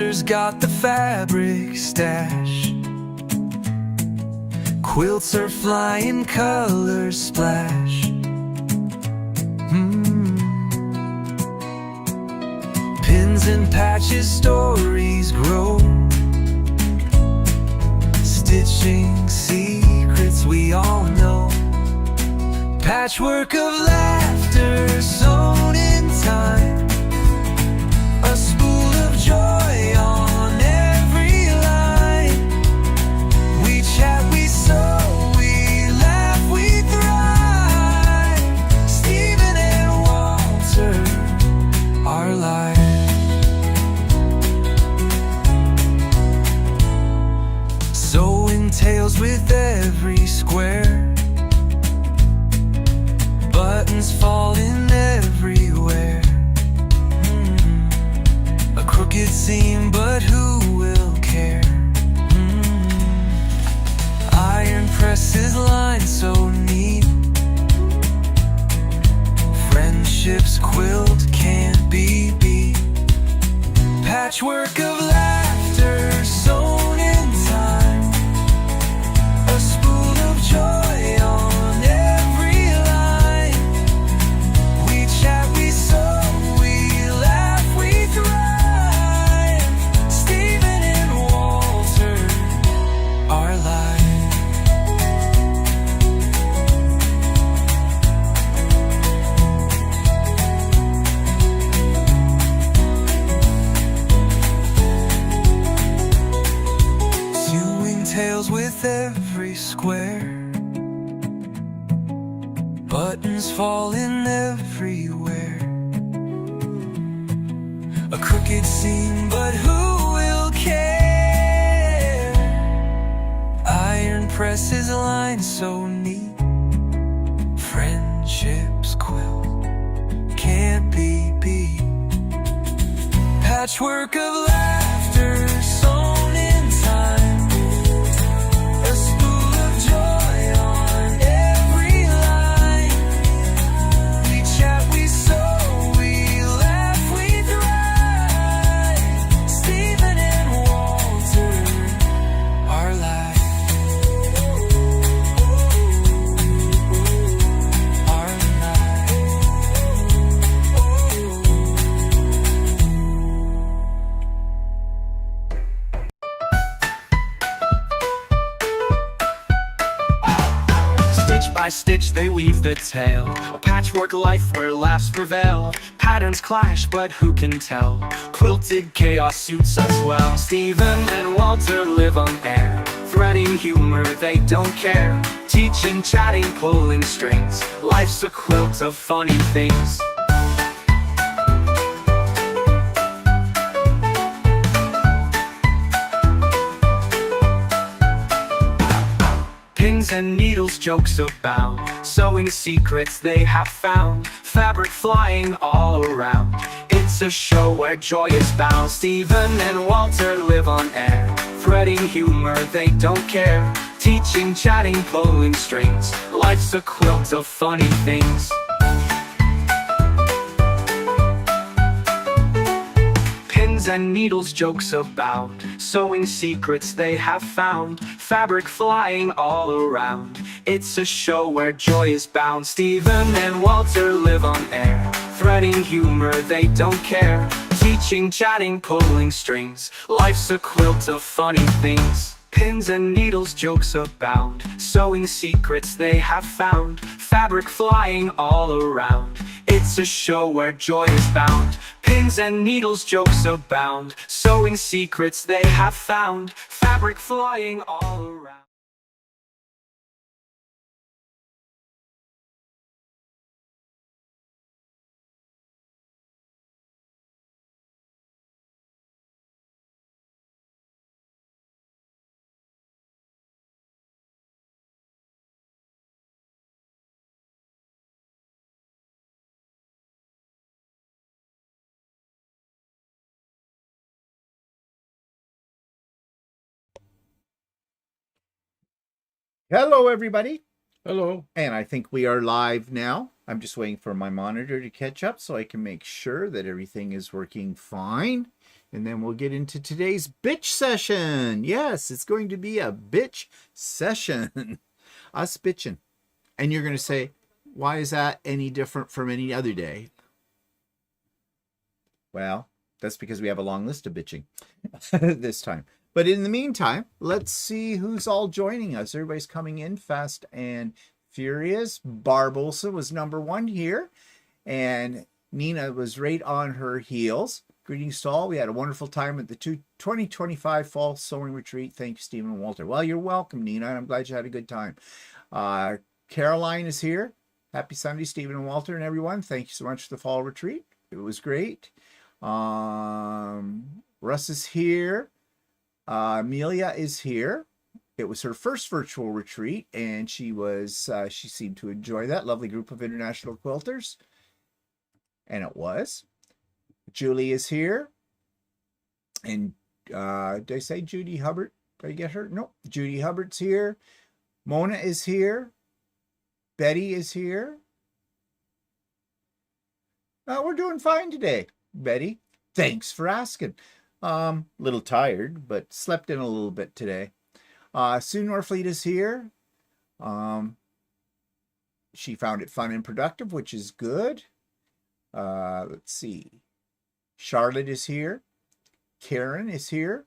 There's got the fabric stash. Quilts are flying, colors splash. Pins and patches, stories grow. Stitching secrets we all know. Patchwork of laughter sewn in time. A spool of joy on every line. We chat, we sew, we laugh, we thrive. Stephen and Walter, our life. Sewing tales with every square. Buttons falling everywhere. A crooked seam, but who will care? Iron presses line so neat. Friendship's quilt can't be beat. Patchwork of laughter sewn in time. A spool of joy on every line. We chat, we sew, we laugh, we thrive. Stephen and Walter, our life. Sewing tales with every square. Buttons falling everywhere. A crooked seam, but who will care? Iron presses line so neat. Friendship's quilt can't be beat. Patchwork of laughter sewn in time. A spool of joy on every line. We chat, we sew, we laugh, we thrive. Stephen and Walter, our life. Our Stitch by stitch they weave the tale. A patchwork life where laughs prevail. Patterns clash, but who can tell? Quilted chaos suits us well. Stephen and Walter live on air. Threading humor, they don't care. Teaching, chatting, pulling strings. Life's a quilt of funny things. Pins and needles, jokes abound. Sewing secrets they have found. Fabric flying all around. It's a show where joy is bound. Stephen and Walter live on air. Threading humor, they don't care. Teaching, chatting, pulling strings. Life's a quilt of funny things. Pins and needles, jokes abound. Sewing secrets they have found. Fabric flying all around. It's a show where joy is bound. Stephen and Walter live on air. Threading humor, they don't care. Teaching, chatting, pulling strings. Life's a quilt of funny things. Pins and needles, jokes abound. Sewing secrets they have found. Fabric flying all around. It's a show where joy is bound. Pins and needles, jokes abound. Sewing secrets they have found. Fabric flying all around. Hello, everybody. Hello. And I think we are live now. I'm just waiting for my monitor to catch up so I can make sure that everything is working fine. And then we'll get into today's bitch session. Yes, it's going to be a bitch session. Us bitching. And you're going to say, why is that any different from any other day? Well, that's because we have a long list of bitching this time. But in the meantime, let's see who's all joining us. Everybody's coming in fast and furious. Barbosa was number 1 here. And Nina was right on her heels. Greetings to all. We had a wonderful time at the 2025 Fall Sewing Retreat. Thank you, Stephen and Walter. Well, you're welcome, Nina, and I'm glad you had a good time. Caroline is here. Happy Sunday, Stephen and Walter and everyone. Thank you so much for the Fall Retreat. It was great. Russ is here. Amelia is here. It was her first virtual retreat, and she seemed to enjoy that. Lovely group of international quilters. And it was. Julie is here. And did I say Judy Hubbard? Did I get her? Nope. Judy Hubbard's here. Mona is here. Betty is here. We're doing fine today, Betty. Thanks for asking. Little tired, but slept in a little bit today. Sue Norfleet is here. She found it fun and productive, which is good. Let's see. Charlotte is here. Karen is here.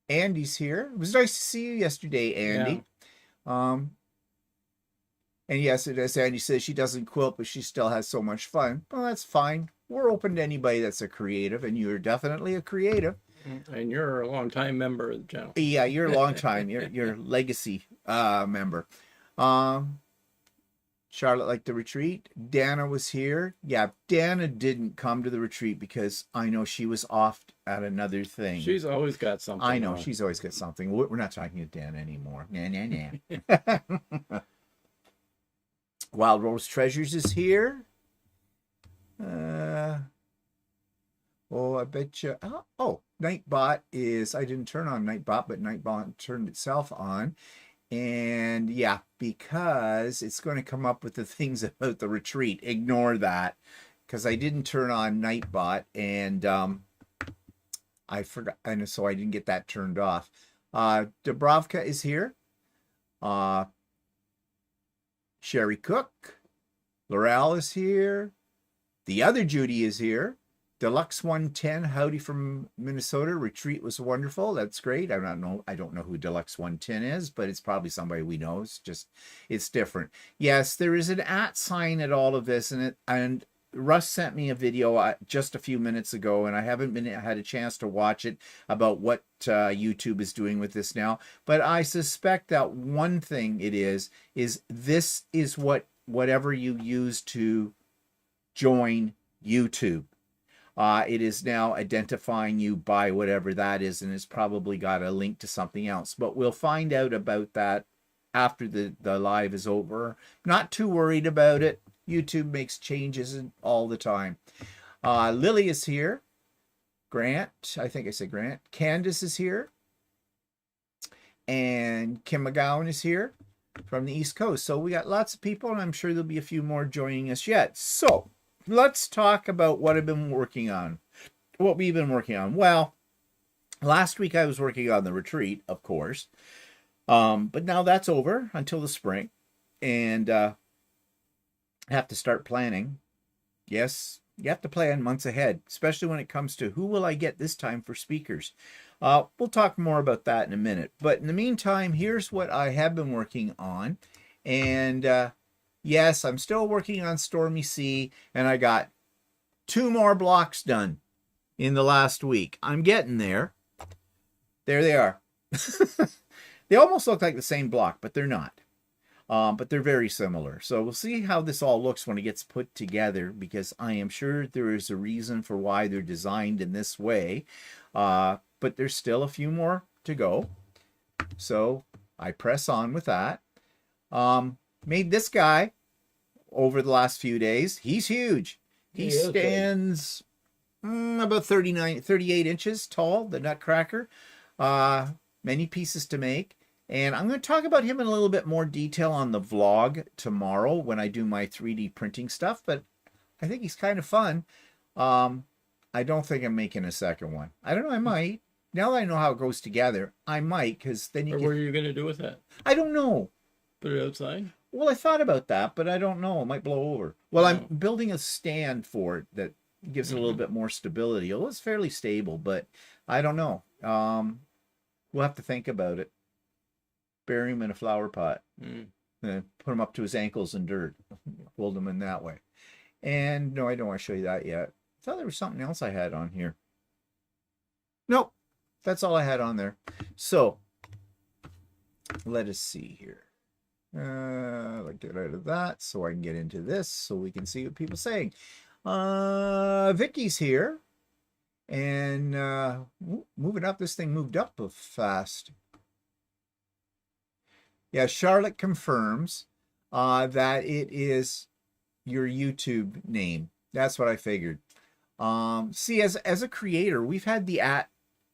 Andy's here. It was nice to see you yesterday, Andy. Yeah. And yes, as Andy says, she doesn't quilt, but she still has so much fun. Well, that's fine. We're open to anybody that's a creative, and you're definitely a creative. And you're a long-time member of the channel. Yeah, you're a long time. You're legacy member. Charlotte liked the retreat. Dana was here. Yeah, Dana didn't come to the retreat because I know she was off at another thing. She's always got something. I know, she's always got something. We're not talking to Dana anymore. Nah. Wild Rose Treasures is here. I bet you. Nightbot is. I didn't turn on Nightbot, but Nightbot turned itself on. And yeah, because it's going to come up with the things about the retreat. Ignore that, because I didn't turn on Nightbot, and I forgot, and so I didn't get that turned off. Dubrovka is here. Sherry Cook. Laurel is here. The other Judy is here. Deluxe 110, howdy from Minnesota. Retreat was wonderful. That's great. I don't know who Deluxe 110 is, but it's probably somebody we know. It's different. Yes, there is an @ sign at all of this, and Russ sent me a video just a few minutes ago, and I haven't had a chance to watch it about what YouTube is doing with this now. But I suspect that one thing it is this is whatever you use to join YouTube. It is now identifying you by whatever that is, and it's probably got a link to something else. But we'll find out about that after the live is over. Not too worried about it. YouTube makes changes all the time. Lily is here. Grant, I think I said Grant. Candace is here. And Kim McGowan is here from the East Coast. So we got lots of people, and I'm sure there'll be a few more joining us yet. So let's talk about what I've been working on. What we've been working on. Well, last week I was working on the retreat, of course. But now that's over until the spring. And I have to start planning. Yes, you have to plan months ahead, especially when it comes to who will I get this time for speakers. We'll talk more about that in a minute. But in the meantime, here's what I have been working on. And yes, I'm still working on Stormy Sea, and I got 2 more blocks done in the last week. I'm getting there. There they are. They almost look like the same block, but they're not. But they're very similar. So we'll see how this all looks when it gets put together, because I am sure there is a reason for why they're designed in this way. But there's still a few more to go. So I press on with that. Made this guy over the last few days. He's huge. He stands about 38 inches tall, the Nutcracker. Many pieces to make. And I'm going to talk about him in a little bit more detail on the vlog tomorrow when I do my 3D printing stuff. But I think he's kind of fun. I I don't think I'm making a second one. I don't know. I might. Now that I know how it goes together, I might, because then you Or can. what are you going to do with that? I don't know. Put it outside? Well, I thought about that, but I don't know. It might blow over. Well, I'm Oh. building a stand for it that gives it a little bit more stability. Well, it's fairly stable, but I don't know. We'll have to think about it. Bury him in a flower pot. Mm. Put him up to his ankles in dirt. Hold him in that way. And no, I don't want to show you that yet. I thought there was something else I had on here. Nope. That's all I had on there. So, let us see here. Let's get out of that so I can get into this so we can see what people are saying. Vicky's here. And moving up, this thing moved up fast. Yeah, Charlotte confirms that it is your YouTube name. That's what I figured. See, as a creator, we've had the @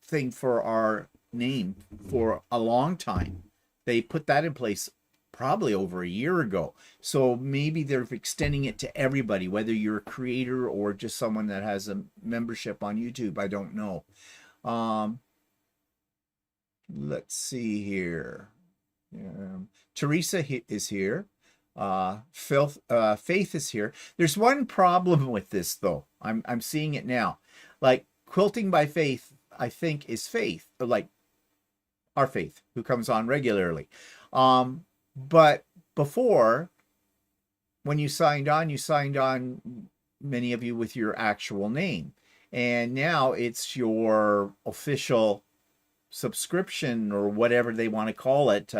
thing for our name for a long time. They put that in place probably over a year ago. So maybe they're extending it to everybody, whether you're a creator or just someone that has a membership on YouTube. I don't know. Let's see here. Teresa is here. Faith is here. There's one problem with this though. I'm seeing it now. Like Quilting by Faith, I think is Faith, like our Faith, who comes on regularly. But before, when you signed on, many of you with your actual name. And now it's your official subscription or whatever they want to call it,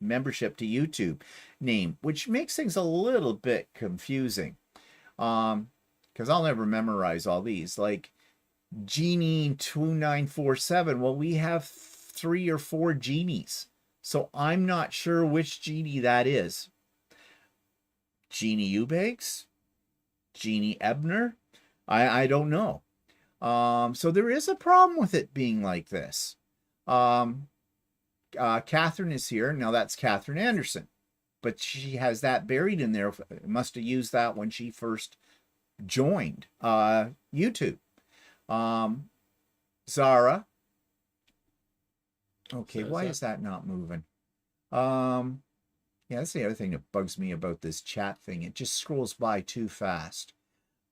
membership to YouTube name, which makes things a little bit confusing. Because I'll never memorize all these. Like Genie2947. Well, we have 3 or 4 genies. So I'm not sure which genie that is. Jeannie Eubanks? Jeannie Ebner? I don't know. So there is a problem with it being like this. Catherine is here. Now that's Catherine Anderson. But she has that buried in there. Must have used that when she first joined YouTube. Zara. Okay, why is that not moving? Yeah, that's the other thing that bugs me about this chat thing. It just scrolls by too fast.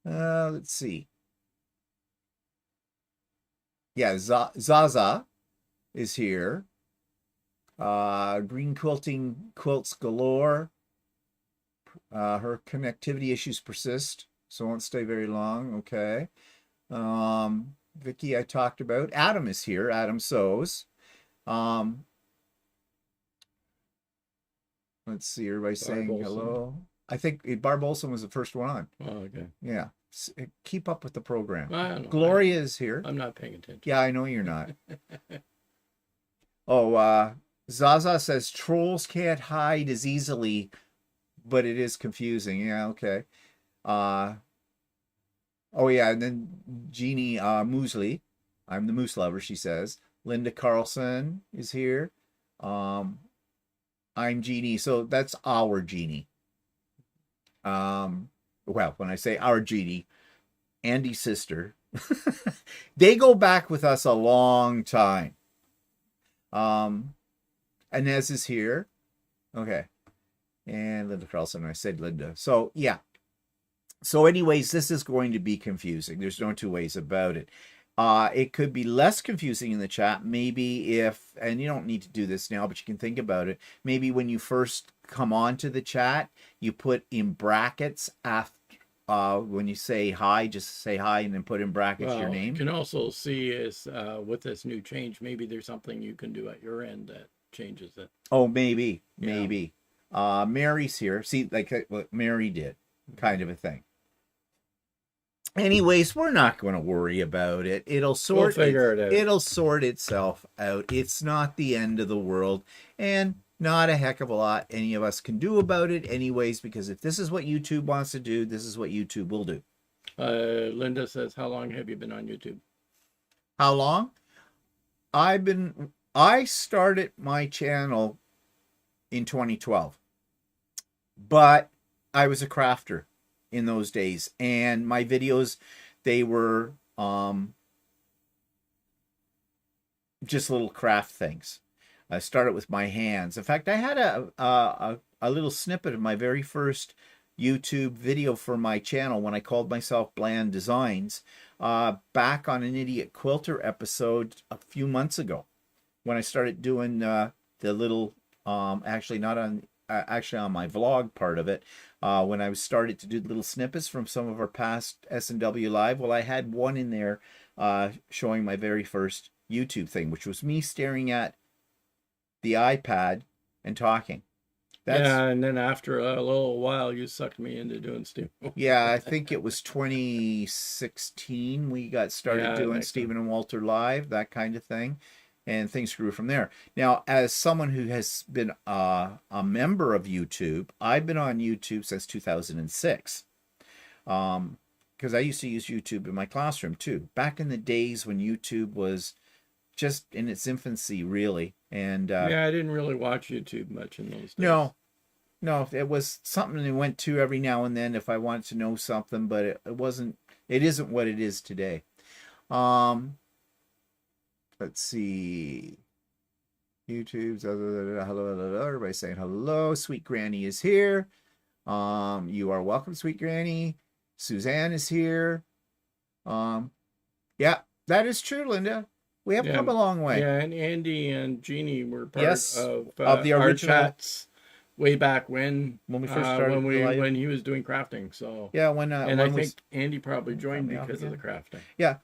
Let's see. Yeah, Zaza is here. Green Quilting Quilts Galore. Her connectivity issues persist, so won't stay very long. Okay. Vicky, I talked about. Adam is here. Adam Sews. Let's see, everybody saying hello. I think Barb Olson was the first one on. Oh, okay. Yeah. Keep up with the program. I don't know. Gloria is here. I'm not paying attention. Yeah, I know you're not. Oh, Zaza says trolls can't hide as easily, but it is confusing. Yeah, okay. Oh yeah, and then Jeannie Moosley. I'm the moose lover, she says. Linda Carlson is here. I'm Jeannie, so that's our Jeannie. Well, when I say our Jeannie, Andy's sister. They go back with us a long time. Inez is here. Okay. And Linda Carlson, I said Linda. So, yeah. So anyways, this is going to be confusing. There's no two ways about it. It could be less confusing in the chat. Maybe if, and you don't need to do this now, but you can think about it. Maybe when you first come on to the chat, you put in brackets after, when you say hi, just say hi and then put in brackets your name. You can also see is with this new change, maybe there's something you can do at your end that changes it. Oh, maybe. Mary's here. See, like what Mary did, kind of a thing. Anyways, we're not going to worry about it. We'll figure it out. It'll sort itself out. It's not the end of the world, and not a heck of a lot any of us can do about it anyways, because if this is what YouTube wants to do, this is what YouTube will do. Linda says, how long have you been on YouTube? How long? I started my channel in 2012, but I was a crafter in those days, and my videos, they were just little craft things. I started with my hands. In fact, I had a little snippet of my very first YouTube video for my channel when I called myself Bland Designs, back on an Idiot Quilter episode a few months ago, when I started doing the little, actually not on, actually on my vlog part of it, when I started to do little snippets from some of our past S&W Live. Well, I had one in there showing my very first YouTube thing, which was me staring at the iPad and talking. Yeah, and then after a little while, you sucked me into doing Steve. Yeah, I think it was 2016 we got started doing Stephen and Walter Live, that kind of thing, and things grew from there. Now, as someone who has been a member of YouTube, I've been on YouTube since 2006, because I used to use YouTube in my classroom too, back in the days when YouTube was just in its infancy, really. And yeah, I didn't really watch YouTube much in those days. No, it was something I went to every now and then if I wanted to know something, but it isn't what it is today. Let's see. YouTube's hello, everybody saying hello. Sweet Granny is here. You are welcome, Sweet Granny. Suzanne is here. Yeah, that is true, Linda. We have come a long way. Yeah, and Andy and Jeannie were part of the our original chats way back when we first started. When he was doing crafting. So yeah, and I think Andy probably joined because of the crafting. Yeah,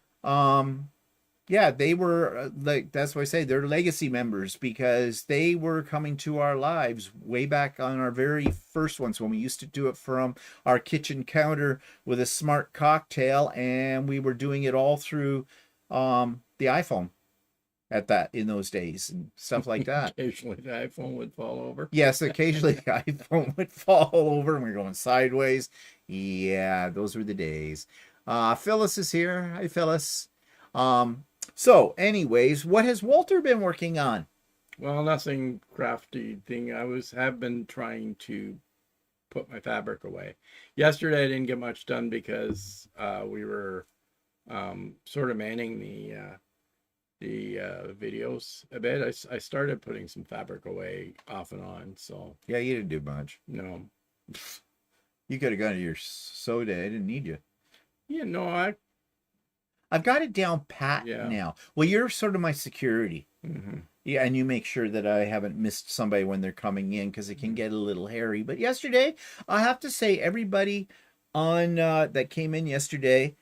yeah, they were like, that's why I say they're legacy members, because they were coming to our lives way back on our very first ones when we used to do it from our kitchen counter with a smart cocktail, and we were doing it all through the iPhone in those days and stuff like that. Occasionally the iPhone would fall over. Yes, occasionally the iPhone would fall over and we're going sideways. Yeah, those were the days. Phyllis is here. Hi, Phyllis. So anyways, what has Walter been working on? Well, nothing crafty thing. have been trying to put my fabric away. Yesterday I didn't get much done because we were sort of manning the videos a bit. I started putting some fabric away off and on. So yeah, you didn't do much. No, you could have gone to your soda. I didn't need you. Yeah, no, I've got it down pat now. Well, you're sort of my security. Mm-hmm. Yeah, and you make sure that I haven't missed somebody when they're coming in, because it can get a little hairy. But yesterday, I have to say, everybody on that came in yesterday,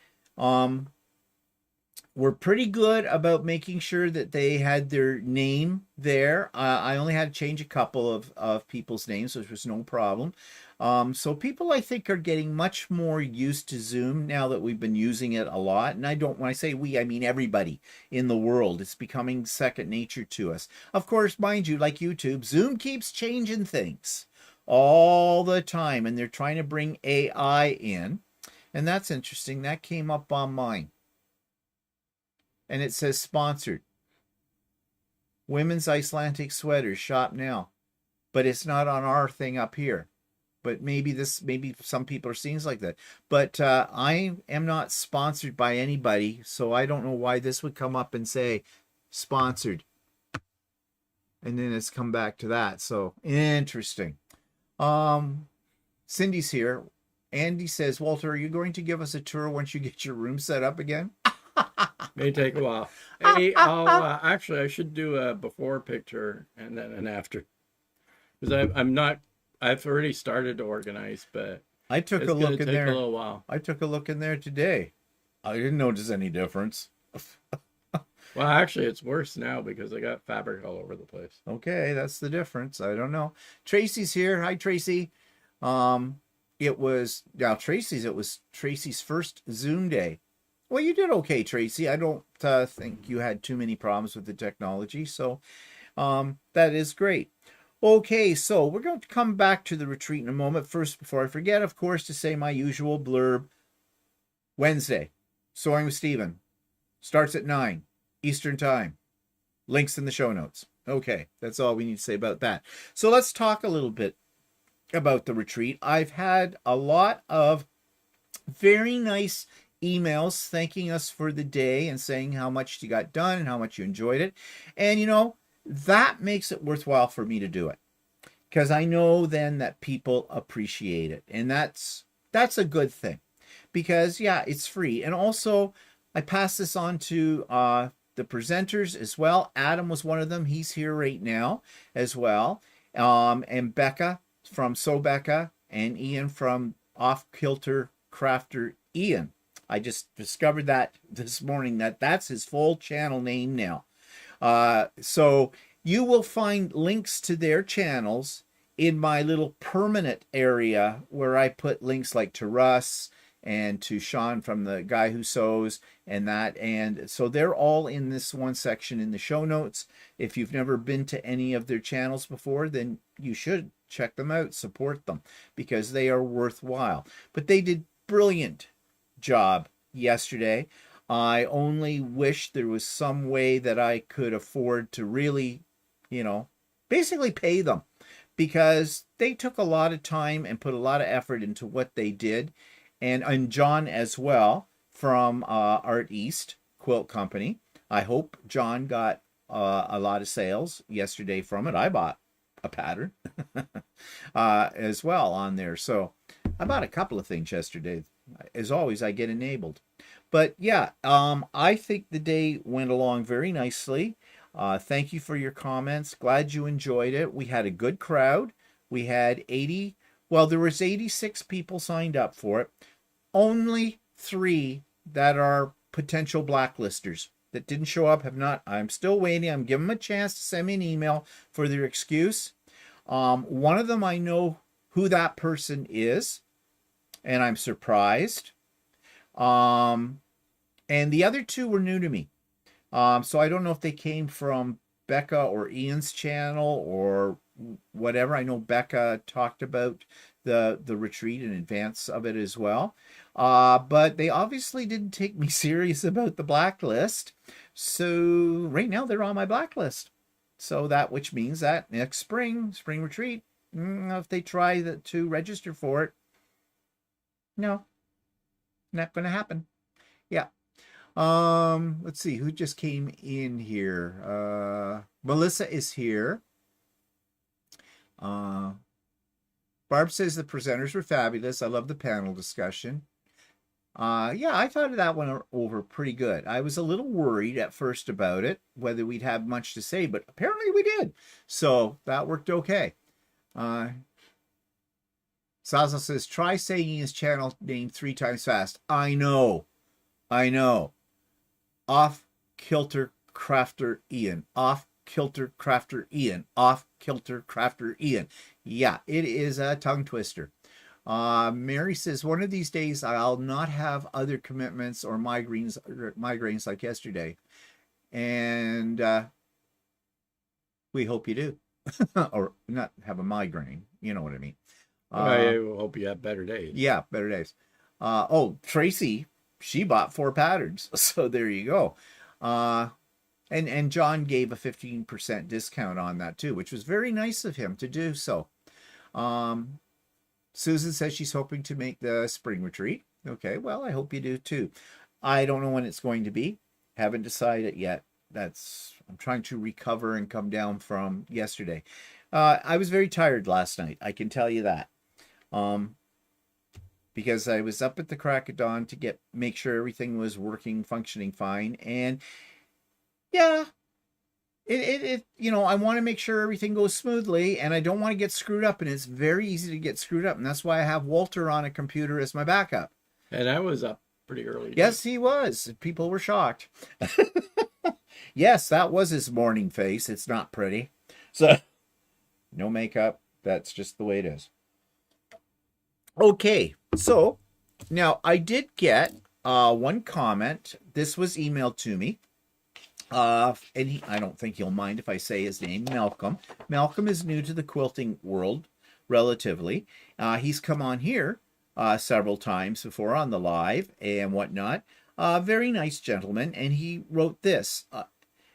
were pretty good about making sure that they had their name there. I only had to change a couple of people's names, which was no problem. So people, I think, are getting much more used to Zoom now that we've been using it a lot. And when I say we, I mean everybody in the world. It's becoming second nature to us. Of course, mind you, like YouTube, Zoom keeps changing things all the time. And they're trying to bring AI in. And that's interesting. That came up on mine. And it says sponsored. Women's Icelandic sweaters, shop now. But it's not on our thing up here. But maybe some people are seeing it like that. But I am not sponsored by anybody, so I don't know why this would come up and say sponsored. And then it's come back to that. So interesting. Cindy's here. Andy says, Walter, are you going to give us a tour once you get your room set up again? May take a while. Hey, I'll actually, I should do a before picture and then an after, because I've already started to organize, but I took a look in there. A little while. I took a look in there today. I didn't notice any difference. Well, actually, it's worse now because I got fabric all over the place. Okay, that's the difference. I don't know. Tracy's here. Hi, Tracy. It was Tracy's first Zoom day. Well, you did okay, Tracy. I don't think you had too many problems with the technology, so that is great. Okay, so we're going to come back to the retreat in a moment. First, before I forget, of course, to say my usual blurb. Wednesday, Soaring with Stephen. Starts at 9 Eastern Time. Links in the show notes. Okay, that's all we need to say about that. So let's talk a little bit about the retreat. I've had a lot of very nice emails thanking us for the day and saying how much you got done and how much you enjoyed it. And, you know, that makes it worthwhile for me to do it, because I know then that people appreciate it. And that's a good thing, because yeah, it's free. And also I pass this on to the presenters as well. Adam was one of them. He's here right now as well. And Becca from Becca, and Ian from Off Quilter Crafter Ian. I just discovered that this morning, that's his full channel name now. So you will find links to their channels in my little permanent area where I put links like to Russ and to Sean from the Guy Who Sews and that. And so they're all in this one section in the show notes. If you've never been to any of their channels before, then you should check them out, support them, because they are worthwhile. But they did brilliant job yesterday. I only wish there was some way that I could afford to really, you know, basically pay them, because they took a lot of time and put a lot of effort into what they did. And John as well from Art East Quilt Company. I hope John got a lot of sales yesterday from it. I bought a pattern as well on there. So I bought a couple of things yesterday. As always, I get enabled. But yeah, I think the day went along very nicely. Thank you for your comments. Glad you enjoyed it. We had a good crowd. We had 80, well, there was 86 people signed up for it. Only 3 that are potential blacklisters that didn't show up have not. I'm still waiting. I'm giving them a chance to send me an email for their excuse. One of them, I know who that person is, and I'm surprised. And the other 2 were new to me. So I don't know if they came from Becca or Ian's channel or whatever. I know Becca talked about the retreat in advance of it as well. But they obviously didn't take me serious about the blacklist. So right now they're on my blacklist. So that, which means that next spring retreat, if they try to register for it, no, not going to happen. Yeah. Let's see who just came in here. Melissa is here. Barb says the presenters were fabulous. I love the panel discussion. Yeah, I thought that went over pretty good. I was a little worried at first about it, whether we'd have much to say, but apparently we did. So that worked okay. Saza says, try saying his channel name 3 times fast. I know. Off Quilter Crafter Ian. Off Quilter Crafter Ian. Off Quilter Crafter Ian. Yeah, it is a tongue twister. Mary says, one of these days I'll not have other commitments or migraines like yesterday. And we hope you do. Or not have a migraine. You know what I mean. I hope you have better days. Yeah, better days. Oh, Tracy, she bought 4 patterns. So there you go. And John gave a 15% discount on that too, which was very nice of him to do so. Susan says she's hoping to make the spring retreat. Okay, well, I hope you do too. I don't know when it's going to be. Haven't decided yet. I'm trying to recover and come down from yesterday. I was very tired last night. I can tell you that. Because I was up at the crack of dawn to make sure everything was working, functioning fine. And yeah, you know, I want to make sure everything goes smoothly, and I don't want to get screwed up, and it's very easy to get screwed up, and that's why I have Walter on a computer as my backup. And I was up pretty early. Yes, he was. People were shocked. Yes, that was his morning face. It's not pretty. So, no makeup. That's just the way it is. Okay, so now I did get one comment. This was emailed to me. And I don't think he'll mind if I say his name, Malcolm. Malcolm is new to the quilting world, relatively. He's come on here several times before on the live and whatnot. Very nice gentleman, and he wrote this.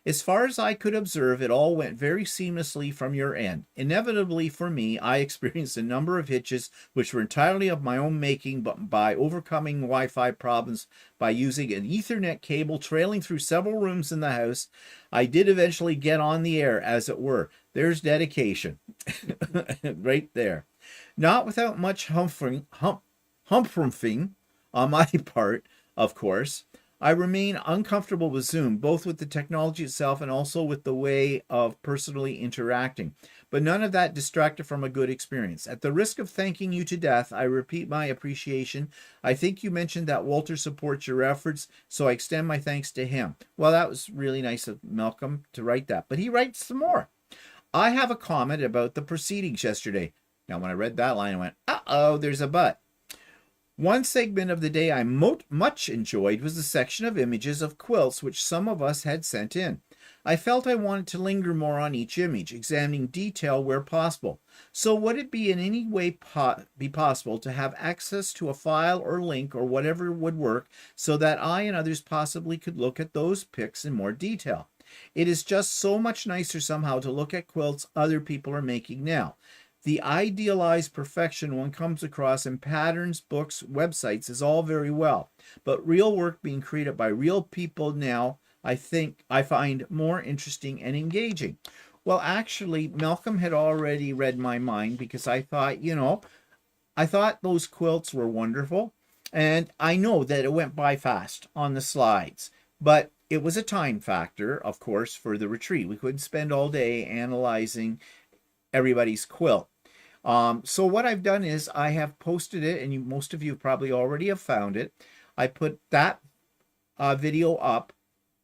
As far as I could observe, it all went very seamlessly from your end. Inevitably for me, I experienced a number of hitches which were entirely of my own making, but by overcoming Wi-Fi problems by using an Ethernet cable trailing through several rooms in the house, I did eventually get on the air, as it were. There's dedication. Right there. Not without much humphing on my part, of course. I remain uncomfortable with Zoom, both with the technology itself and also with the way of personally interacting. But none of that distracted from a good experience. At the risk of thanking you to death, I repeat my appreciation. I think you mentioned that Walter supports your efforts, so I extend my thanks to him. Well, that was really nice of Malcolm to write that. But he writes some more. I have a comment about the proceedings yesterday. Now, when I read that line, I went, uh-oh, there's a but. One segment of the day I much enjoyed was the section of images of quilts which some of us had sent in. I felt I wanted to linger more on each image, examining detail where possible. So would it be in any way be possible to have access to a file or link or whatever would work so that I and others possibly could look at those pics in more detail? It is just so much nicer somehow to look at quilts other people are making now. The idealized perfection one comes across in patterns, books, websites is all very well, but real work being created by real people now, I find more interesting and engaging. Well, actually, Malcolm had already read my mind because I thought, I thought those quilts were wonderful, and I know that it went by fast on the slides, but it was a time factor, of course, for the retreat. We couldn't spend all day analyzing everybody's quilt. So what I've done is I have posted it, and most of you probably already have found it. I put that video up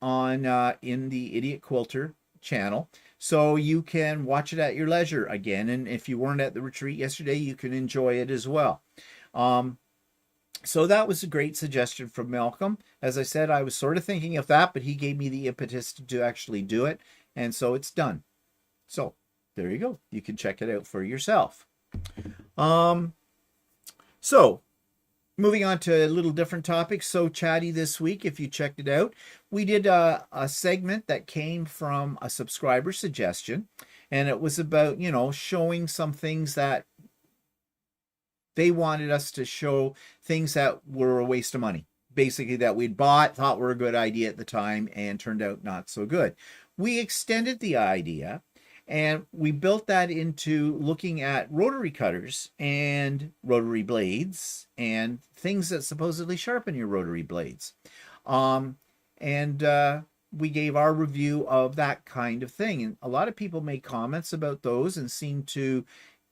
on in the Idiot Quilter channel, so you can watch it at your leisure again. And if you weren't at the retreat yesterday, you can enjoy it as well. So that was a great suggestion from Malcolm. As I said, I was sort of thinking of that, but he gave me the impetus to actually do it, and so it's done. So there you go. You can check it out for yourself. So moving on to a little different topic. So Chatty this week, if you checked it out, we did a segment that came from a subscriber suggestion, and it was about, showing some things that they wanted us to show, things that were a waste of money, basically, that we'd bought, thought were a good idea at the time, and turned out not so good. We extended the idea, and we built that into looking at rotary cutters and rotary blades and things that supposedly sharpen your rotary blades. We gave our review of that kind of thing. And a lot of people made comments about those and seemed to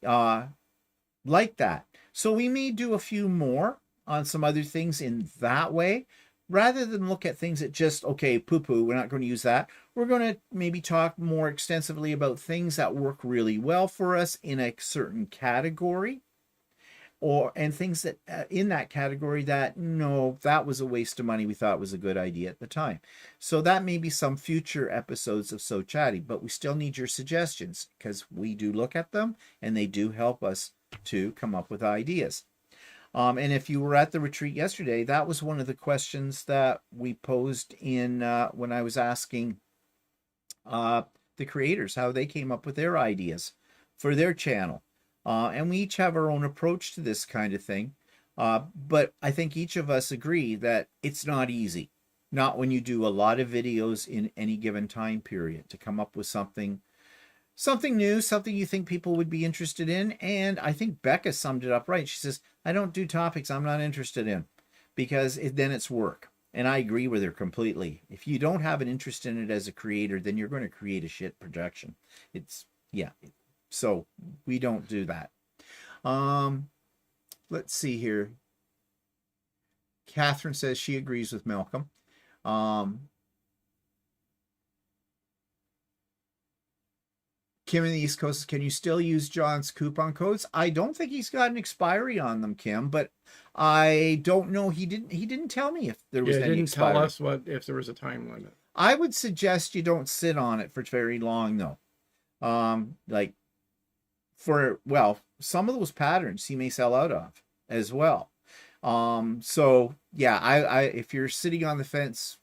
like that. So we may do a few more on some other things in that way, rather than look at things that just, okay, poo-poo, we're not going to use that. We're going to maybe talk more extensively about things that work really well for us in a certain category, and things that in that category that, no, that was a waste of money. We thought was a good idea at the time. So that may be some future episodes of So Chatty, but we still need your suggestions because we do look at them and they do help us to come up with ideas. And if you were at the retreat yesterday, that was one of the questions that we posed in when I was asking the creators how they came up with their ideas for their channel. And we each have our own approach to this kind of thing. But I think each of us agree that it's not easy, not when you do a lot of videos in any given time period, to come up with something new, something you think people would be interested in. And I think Becca summed it up right. She says, I don't do topics I'm not interested in, because then it's work. And I agree with her completely. If you don't have an interest in it as a creator, then you're going to create a shit production. So we don't do that. Let's see here. Catherine says she agrees with Malcolm. Kim in the East Coast, can you still use John's coupon codes? I don't think he's got an expiry on them, Kim, but I don't know. He didn't tell me if there was any expiry. Tell us if there was a time limit. I would suggest you don't sit on it for very long, though. Some of those patterns he may sell out of as well. So yeah, I if you're sitting on the fence,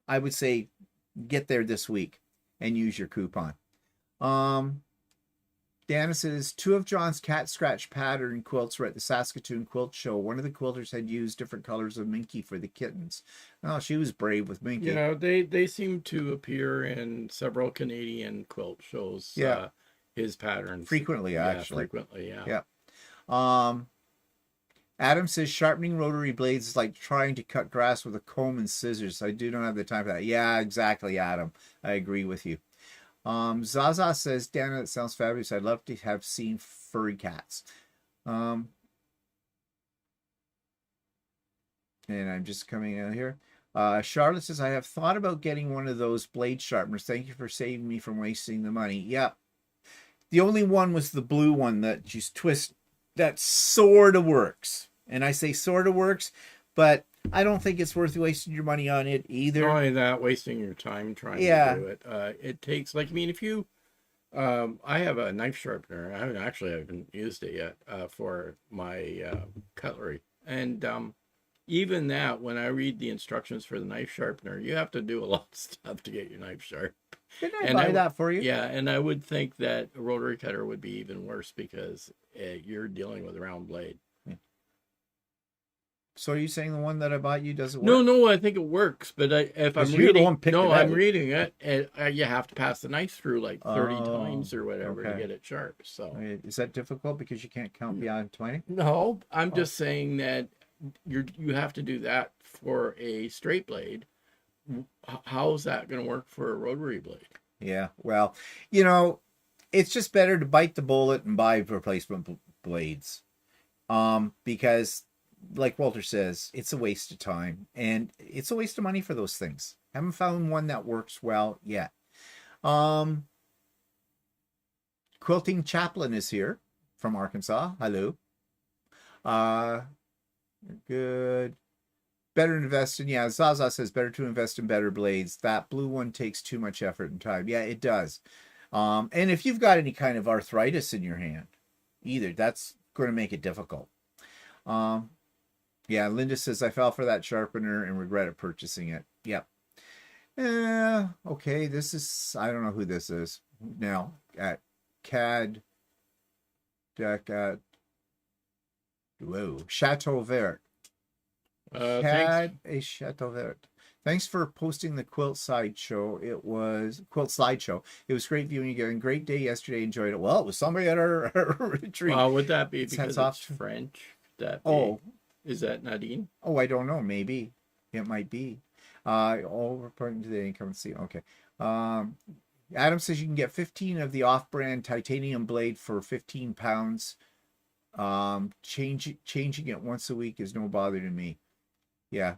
I would say get there this week and use your coupon. Dana says, 2 of John's cat scratch pattern quilts were at the Saskatoon Quilt Show. One of the quilters had used different colors of Minky for the kittens. Oh, she was brave with Minky. You know, they seem to appear in several Canadian quilt shows. Yeah. His patterns. Frequently, actually. Frequently, yeah. Yeah. Adam says, sharpening rotary blades is like trying to cut grass with a comb and scissors. I do not have the time for that. Yeah, exactly, Adam. I agree with you. Zaza says, Dana, that sounds fabulous. I'd love to have seen furry cats. And I'm just coming out here. Charlotte says, I have thought about getting one of those blade sharpeners. Thank you for saving me from wasting the money. Yeah. The only one was the blue one that you twist. That sort of works. And I say sort of works, but I don't think it's worth wasting your money on it either. Not only that, wasting your time trying to do it. It takes, like, I mean, if you, I have a knife sharpener. I haven't used it yet for my cutlery. And even that, when I read the instructions for the knife sharpener, you have to do a lot of stuff to get your knife sharp. Didn't I buy that for you? Yeah, and I would think that a rotary cutter would be even worse because you're dealing with a round blade. So are you saying the one that I bought you doesn't work? No, I think it works. But if I'm reading it, and you have to pass the knife through like 30 times or whatever to get it sharp. So is that difficult because you can't count beyond 20? No, I'm just saying that you have to do that for a straight blade. How is that going to work for a rotary blade? Yeah, well, you know, it's just better to bite the bullet and buy replacement blades, because, like Walter says, it's a waste of time and it's a waste of money for those things. Haven't found one that works well yet. Quilting Chaplain is here from Arkansas. Hello. Good. Better invest in, yeah, Zaza says better to invest in better blades. That blue one takes too much effort and time. Yeah, it does. And if you've got any kind of arthritis in your hand, that's going to make it difficult. Yeah, Linda says, I fell for that sharpener and regretted purchasing it. Yep. Okay, this is, I don't know who this is. Now, at CAD, Chateau Vert. Chateau Vert. Thanks for posting the quilt slideshow. It was great viewing again. Great day yesterday. Enjoyed it. Well, it was somebody at our retreat. Would that be because it's French? Is that Nadine? Oh, I don't know. Maybe it might be. All reporting to the income. See, okay. Adam says you can get 15 of the off-brand titanium blade for 15 pounds. Changing it once a week is no bother to me. Yeah,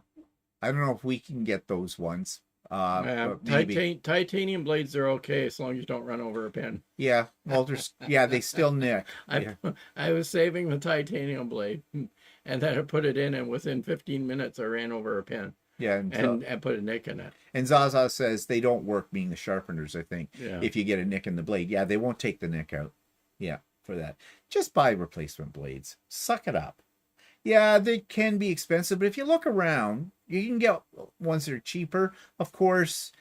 I don't know if we can get those ones. Titanium blades are okay as long as you don't run over a pin. Yeah, Walter's. Yeah, they still nick. I was saving the titanium blade, and then I put it in, and within 15 minutes I ran over a pin. Yeah, and put a nick in it. And Zaza says they don't work, being the sharpeners, I think. Yeah. If you get a nick in the blade, yeah, they won't take the nick out. Yeah, for that. Just buy replacement blades. Suck it up. Yeah, they can be expensive, but if you look around, you can get ones that are cheaper. Of course,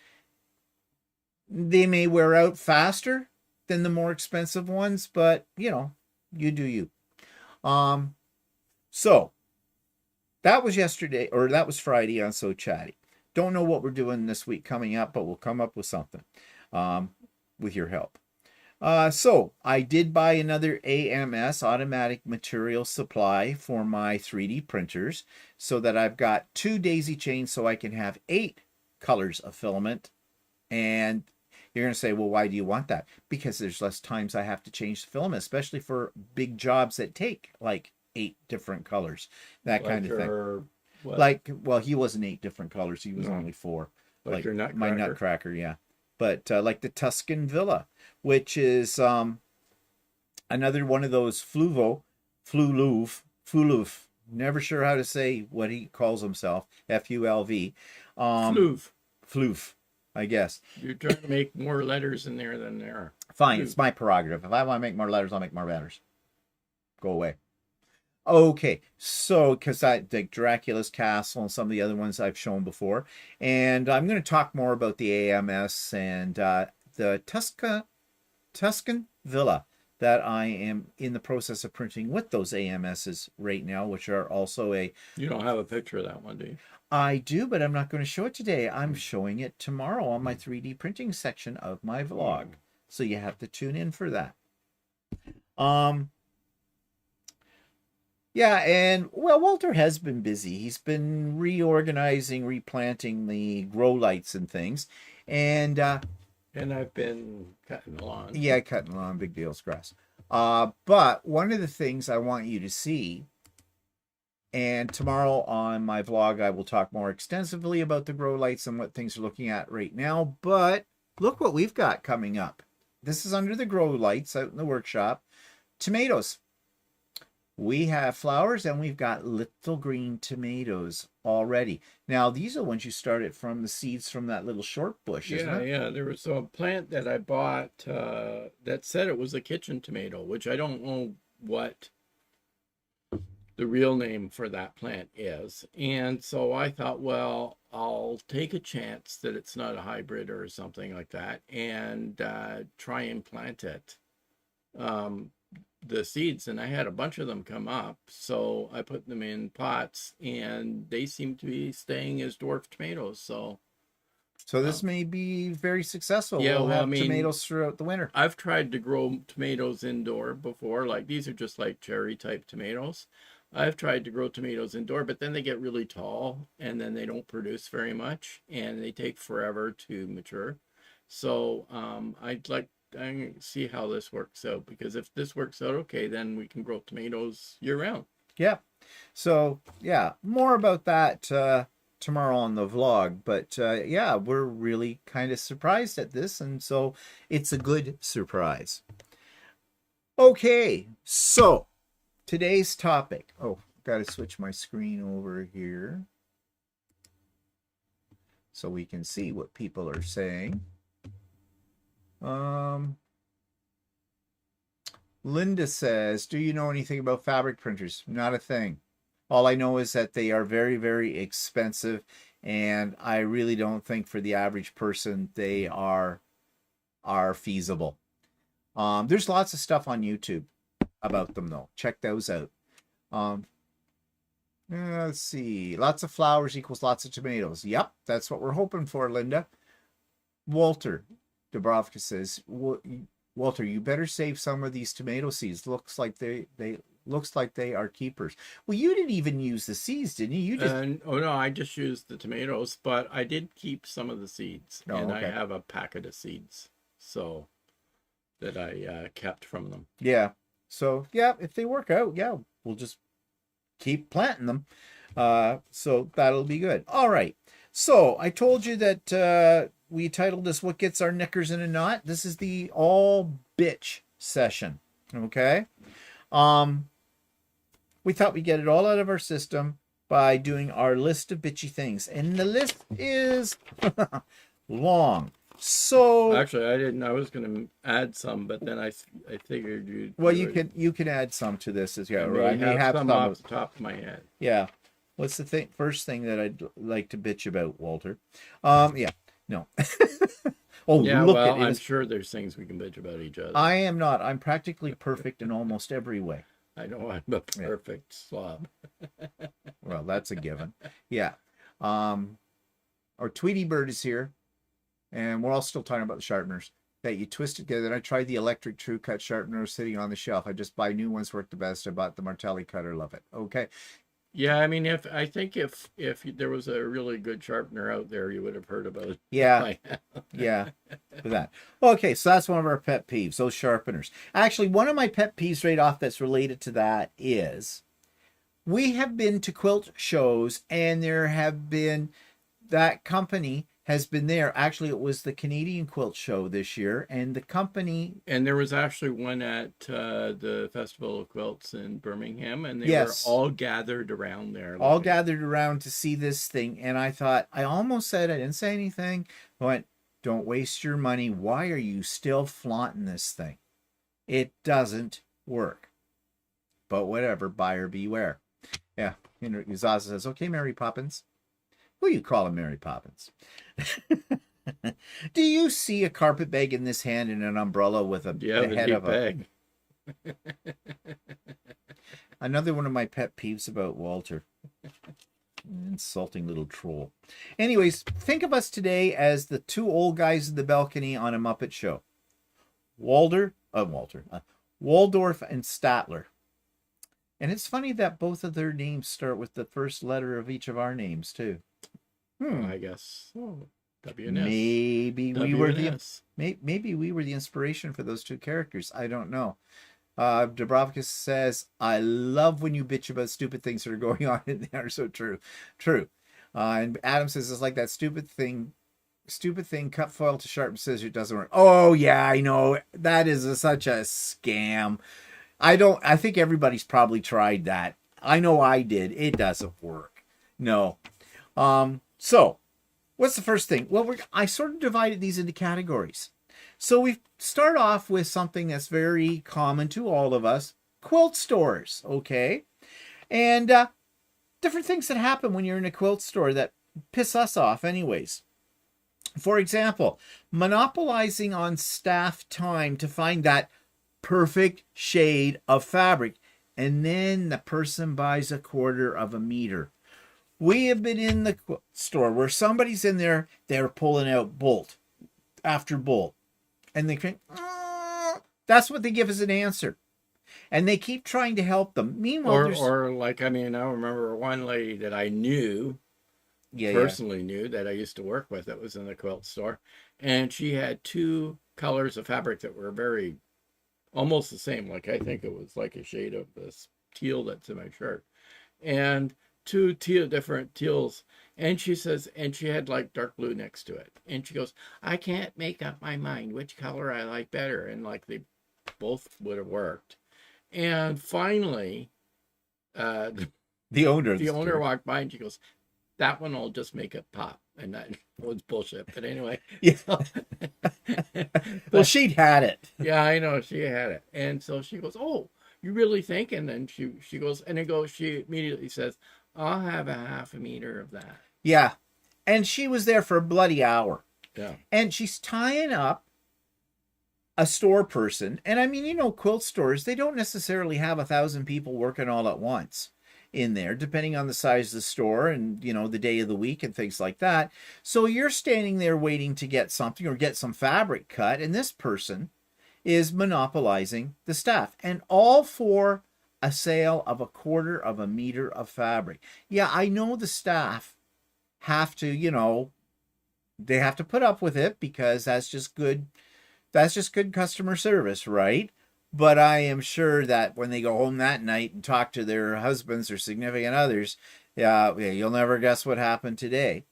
they may wear out faster than the more expensive ones, but, you know, you do you. So, that was yesterday, or that was Friday on So Chatty. Don't know what we're doing this week coming up, but we'll come up with something with your help. So I did buy another AMS, automatic material supply, for my 3D printers, so that I've got 2 daisy chains so I can have 8 colors of filament. And you're going to say, well, why do you want that? Because there's less times I have to change the filament, especially for big jobs that take like 8 different colors, that kind of thing. Like, well, he wasn't 8 different colors. He was only 4. Like your nutcracker. My nutcracker, yeah. But like the Tuscan Villa, which is another one of those Flulouv. Never sure how to say what he calls himself. F-U-L-V. Fluv, I guess. You're trying to make more letters in there than there are. Fine, it's my prerogative. If I want to make more letters, I'll make more letters. Go away. Okay, so because I like Dracula's Castle and some of the other ones I've shown before, and I'm going to talk more about the AMS and the Tuscan Villa that I am in the process of printing with those AMSs right now, which are also a. You don't have a picture of that one, do you? I do, but I'm not going to show it today. I'm showing it tomorrow on my 3D printing section of my vlog, so you have to tune in for that. Um, Yeah, and well, Walter has been busy. He's been reorganizing, replanting the grow lights and things. And And I've been cutting the lawn. yeah, cutting lawn, big deals, grass. But one of the things I want you to see, and tomorrow on my vlog, I will talk more extensively about the grow lights and what things are looking at right now. But look what we've got coming up. This is under the grow lights out in the workshop. Tomatoes. We have flowers and we've got little green tomatoes already. Now, these are ones you started from the seeds from that little short bush, isn't it? Yeah. There was a plant that I bought that said it was a kitchen tomato, which I don't know what the real name for that plant is. And so I thought, well, I'll take a chance that it's not a hybrid or something like that and try and plant it. The seeds, and I had a bunch of them come up, so I put them in pots and they seem to be staying as dwarf tomatoes. So this may be very successful. yeah, We'll well, I have mean, tomatoes throughout the winter. I've tried to grow tomatoes indoor before. Like, these are just like cherry type tomatoes. I've tried to grow tomatoes indoor, but then they get really tall and then they don't produce very much and they take forever to mature. So I'm gonna see how this works out, because if this works out okay, then we can grow tomatoes year round. Yeah. So, yeah, more about that tomorrow on the vlog. But yeah, we're really kind of surprised at this, and so it's a good surprise. Okay, so today's topic. Oh, got to switch my screen over here so we can see what people are saying. Linda says, do you know anything about fabric printers? Not a thing. All I know is that they are very, very expensive, and I really don't think for the average person they are feasible. There's lots of stuff on YouTube about them, though. Check those out. Let's see. Lots of flowers equals lots of tomatoes. Yep, that's what we're hoping for, Linda. Walter Dubrovka says, Walter, you better save some of these tomato seeds. Looks like they are keepers. Well, you didn't even use the seeds, didn't you? You just Oh no, I just used the tomatoes, but I did keep some of the seeds, and okay. I have a packet of seeds, so that I kept from them. Yeah. So yeah, if they work out, yeah, we'll just keep planting them. So that'll be good. All right. So I told you that we titled this "What Gets Our Knickers in a Knot." This is the all bitch session. Okay. We thought we'd get it all out of our system by doing our list of bitchy things, and the list is long. So actually, I didn't. I was going to add some, but then I figured you. Well, you can add some to this as well. I may have some off the top of my head. Yeah. What's the first thing that I'd like to bitch about, Walter? Yeah. No. Oh, yeah. Look well, at it. I'm sure there's things we can bitch about each other. I am not. I'm practically perfect in almost every way. I know I'm a perfect slob. Well, that's a given. Yeah. Our Tweety Bird is here, and we're all still talking about the sharpeners that you twist together. And I tried the electric true cut sharpener sitting on the shelf. I just buy new ones, work the best. I bought the Martelli cutter, love it. Okay. Yeah, I mean, if there was a really good sharpener out there, you would have heard about it. Yeah, yeah, for that. Okay, so that's one of our pet peeves, those sharpeners. Actually, one of my pet peeves right off that's related to that is we have been to quilt shows, and there have been, that company has been there. Actually, it was the Canadian Quilt Show this year, and the company... And there was actually one at the Festival of Quilts in Birmingham, and they Yes. were all gathered around there. all gathered around to see this thing, and I thought, I almost said, I didn't say anything, I went, don't waste your money. Why are you still flaunting this thing? It doesn't work. but whatever, buyer beware. Yeah, you know, Zaza says, okay, Mary Poppins. Who you calling Mary Poppins? Do you see a carpet bag in this hand and an umbrella with a Yeah, the the head deep of a... bag. Another one of my pet peeves about Walter. Insulting little troll. Anyways, think of us today as the two old guys in the balcony on a Muppet show. Waldorf and Statler. And it's funny that both of their names start with the first letter of each of our names, too. I guess. Oh, WNS. Maybe we WNS. were the inspiration for those two characters. I don't know. Dubrovka says, I love when you bitch about stupid things that are going on, and they are so true. And Adam says, it's like that stupid thing, cut foil to sharpen scissors, it doesn't work. Oh yeah, I know. That is such a scam. I think everybody's probably tried that. I know I did. It doesn't work. No. So what's the first thing? Well, I sort of divided these into categories. So we start off with something that's very common to all of us, quilt stores, okay? And different things that happen when you're in a quilt store that piss us off anyways. For example, monopolizing on staff time to find that perfect shade of fabric, and then the person buys 1/4 of a meter. We have been in the quilt store where somebody's in there, they're pulling out bolt after bolt. And they think, that's what they give as an answer. And they keep trying to help them. Meanwhile, or like, I mean, I remember one lady that I knew, personally knew, that I used to work with, that was in the quilt store. And she had 2 colors of fabric that were very, almost the same. Like, I think it was like a shade of this teal that's in my shirt. And 2 different teals. And she says, and she had like dark blue next to it. And she goes, I can't make up my mind which color I like better. And like they both would have worked. And finally, the owner walked by and she goes, that one will just make it pop. And that was bullshit. But anyway. Yeah. Well, she'd had it. Yeah, I know. She had it. And so she goes, oh, you really think? And then she goes, and it goes, she immediately says, I'll have a 1/2 meter of that. Yeah. And she was there for a bloody hour. Yeah. And she's tying up a store person. And I mean, you know, quilt stores, they don't necessarily have 1,000 people working all at once in there, depending on the size of the store and, you know, the day of the week and things like that. So you're standing there waiting to get something or get some fabric cut. And this person is monopolizing the staff, and all for a sale of 1/4 of a meter of fabric. Yeah, I know the staff have to, you know, they have to put up with it because that's just good customer service, right? But I am sure that when they go home that night and talk to their husbands or significant others, yeah, you'll never guess what happened today.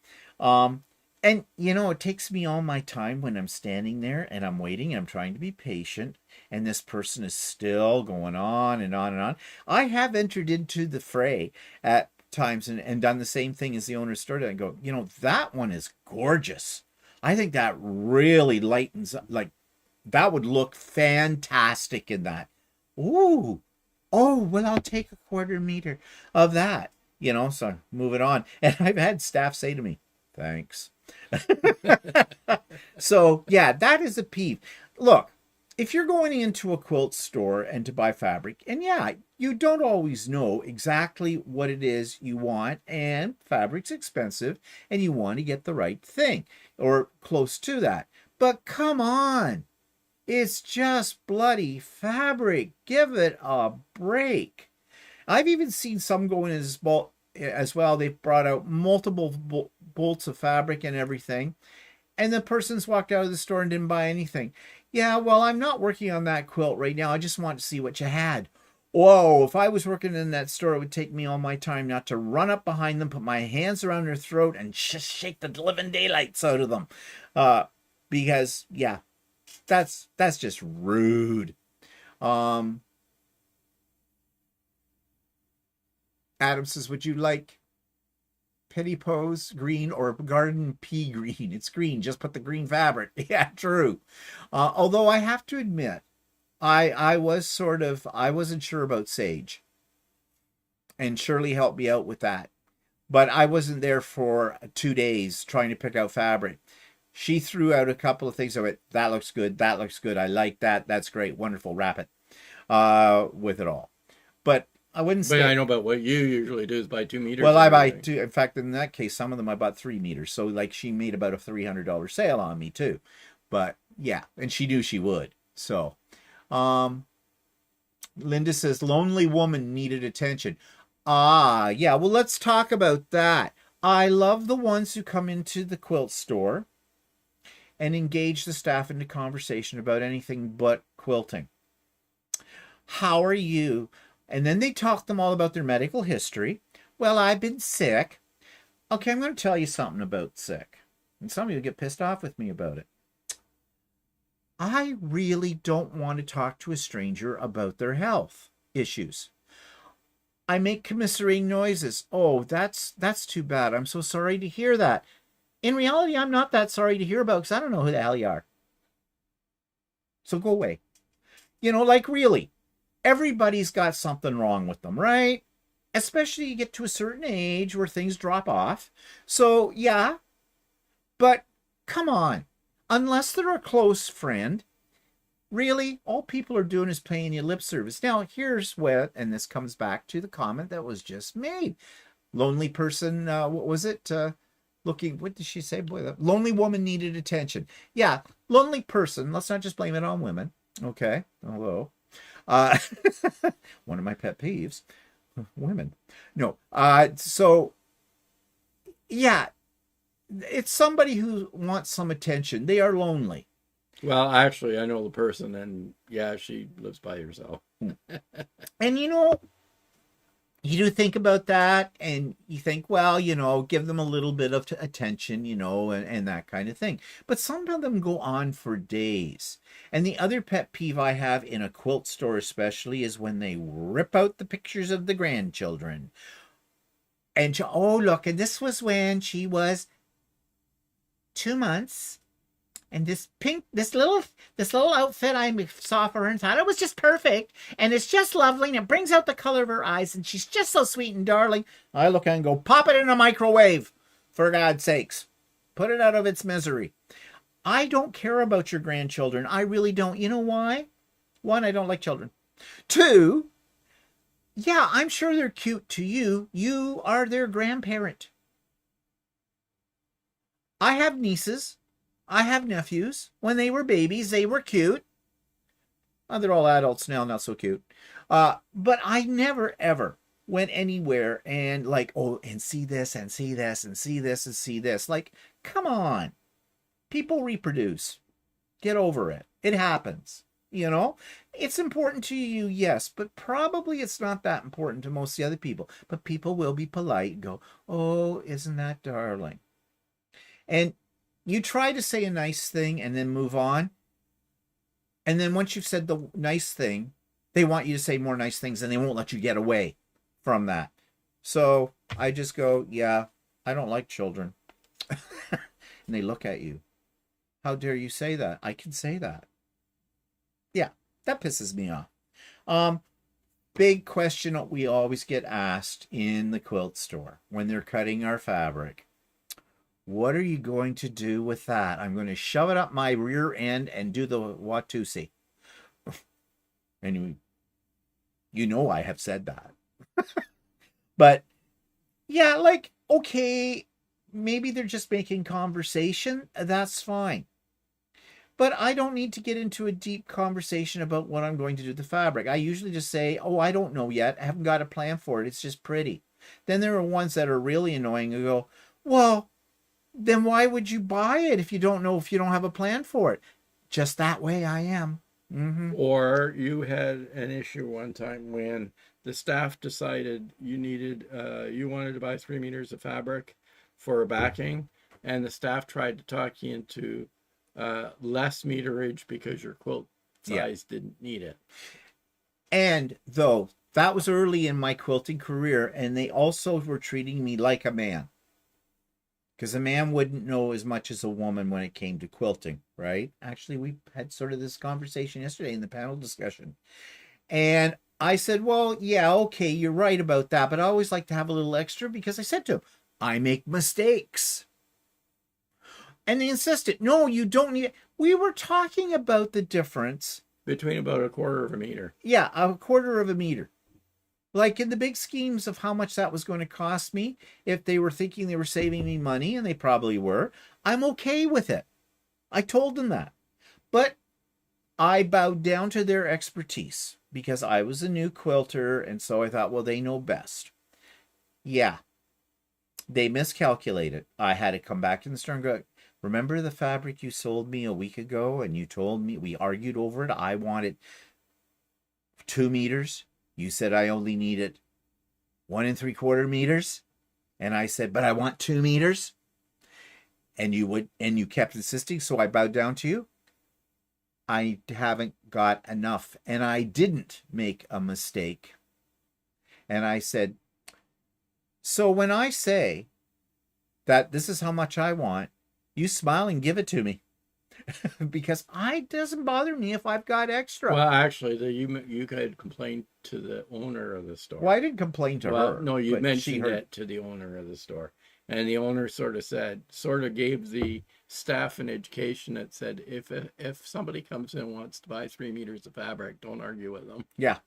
And, you know, it takes me all my time when I'm standing there and I'm waiting and I'm trying to be patient. And this person is still going on and on and on. I have entered into the fray at times and done the same thing as the owner started. And go, you know, that one is gorgeous. I think that really lightens up. Like, that would look fantastic in that. Ooh. Oh, well, I'll take 1/4 meter of that. You know, so moving on. And I've had staff say to me, thanks. So yeah, that is a peeve. Look, if you're going into a quilt store and to buy fabric, and yeah, you don't always know exactly what it is you want, and fabric's expensive and you want to get the right thing or close to that. But come on, it's just bloody fabric. Give it a break. I've even seen some go in as well. They've brought out multiple bolts of fabric and everything, and the person's walked out of the store and didn't buy anything. Yeah, well, I'm not working on that quilt right now. I just want to see what you had. Whoa, if I was working in that store, it would take me all my time not to run up behind them, put my hands around their throat, and just shake the living daylights out of them. Because, yeah, that's just rude. Adam says, would you like Petty Pose green or garden pea green? It's green. Just put the green fabric. Yeah, true. Although I have to admit, I wasn't sure about sage. and Shirley helped me out with that. But I wasn't there for 2 days trying to pick out fabric. She threw out a couple of things. I went, that looks good. That looks good. I like that. That's great. Wonderful. Wrap it with it all. But I wouldn't say. But I know, but what you usually do is buy 2 meters. Well, I buy 2. In fact, in that case, some of them I bought 3 meters. So like she made about a $300 sale on me too. But yeah, and she knew she would. So Linda says, lonely woman needed attention. Ah, yeah. Well, let's talk about that. I love the ones who come into the quilt store and engage the staff into conversation about anything but quilting. How are you? And then they talk them all about their medical history. Well, I've been sick. Okay, I'm going to tell you something about sick. And some of you get pissed off with me about it. I really don't want to talk to a stranger about their health issues. I make commiserating noises. Oh, that's too bad. I'm so sorry to hear that. In reality, I'm not that sorry to hear about because I don't know who the hell you are. So go away. You know, like really, everybody's got something wrong with them, right? Especially you get to a certain age where things drop off. So yeah, but come on. Unless they're a close friend, really, all people are doing is paying you lip service. Now, here's what, and this comes back to the comment that was just made. Lonely person, what was it? Looking, what did she say? Boy, that lonely woman needed attention. Yeah, lonely person. Let's not just blame it on women. Okay, hello. One of my pet peeves, women. No, so yeah, it's somebody who wants some attention. They are lonely. Well, actually, I know the person, and yeah, she lives by herself. And you know, you do think about that, and you think, well, you know, give them a little bit of attention, you know, and that kind of thing. But some of them go on for days. And the other pet peeve I have in a quilt store especially is when they rip out the pictures of the grandchildren. And, oh, look, and this was when she was 2 months. And this little outfit I saw for her and thought it was just perfect. And it's just lovely. And it brings out the color of her eyes. And she's just so sweet and darling. I look and go, pop it in a microwave. For God's sakes. Put it out of its misery. I don't care about your grandchildren. I really don't. You know why? 1, I don't like children. 2, yeah, I'm sure they're cute to you. You are their grandparent. I have nieces. I have nephews. When they were babies, they were cute. They're all adults now, not so cute. But I never, ever went anywhere and like, oh, and see this, and see this, and see this, and see this. Like, come on. People reproduce. Get over it. It happens. You know? It's important to you, yes, but probably it's not that important to most of the other people. But people will be polite and go, oh, isn't that darling? And you try to say a nice thing and then move on. And then once you've said the nice thing, they want you to say more nice things and they won't let you get away from that. So I just go, yeah, I don't like children. And they look at you. How dare you say that? I can say that. Yeah, that pisses me off. Big question that we always get asked in the quilt store when they're cutting our fabric. What are you going to do with that? I'm going to shove it up my rear end and do the Watusi. Anyway, you know I have said that. But, yeah, like, okay, maybe they're just making conversation. That's fine. But I don't need to get into a deep conversation about what I'm going to do with the fabric. I usually just say, oh, I don't know yet. I haven't got a plan for it. It's just pretty. Then there are ones that are really annoying who go, well, then why would you buy it if you don't know, if you don't have a plan for it? Just that way I am. Mm-hmm. Or you had an issue one time when the staff decided you wanted to buy 3 meters of fabric for a backing, and the staff tried to talk you into less meterage because your quilt size didn't need it. And though that was early in my quilting career, and they also were treating me like a man. Because a man wouldn't know as much as a woman when it came to quilting, right? Actually, we had sort of this conversation yesterday in the panel discussion. And I said, well, yeah, okay, you're right about that, but I always like to have a little extra because I said to him, I make mistakes. And they insisted, no, you don't need it. We were talking about the difference. Between about a quarter of a meter. Yeah, a quarter of a meter. Like in the big schemes of how much that was going to cost me, if they were thinking they were saving me money, and they probably were, I'm okay with it. I told them that. But I bowed down to their expertise because I was a new quilter, and so I thought, well, they know best. Yeah, they miscalculated. I had to come back to the store and go, remember the fabric you sold me a week ago, and you told me, we argued over it, I wanted 2 meters. You said I only needed 1 3/4 meters. And I said, but I want 2 meters. And you kept insisting, so I bowed down to you. I haven't got enough. And I didn't make a mistake. And I said, so when I say that this is how much I want, you smile and give it to me. Because it doesn't bother me if I've got extra. Well, actually, you could complain to the owner of the store. Well, I didn't complain to her. No, you mentioned it to the owner of the store. And the owner sort of gave the staff an education that said, if somebody comes in and wants to buy 3 meters of fabric, don't argue with them. Yeah.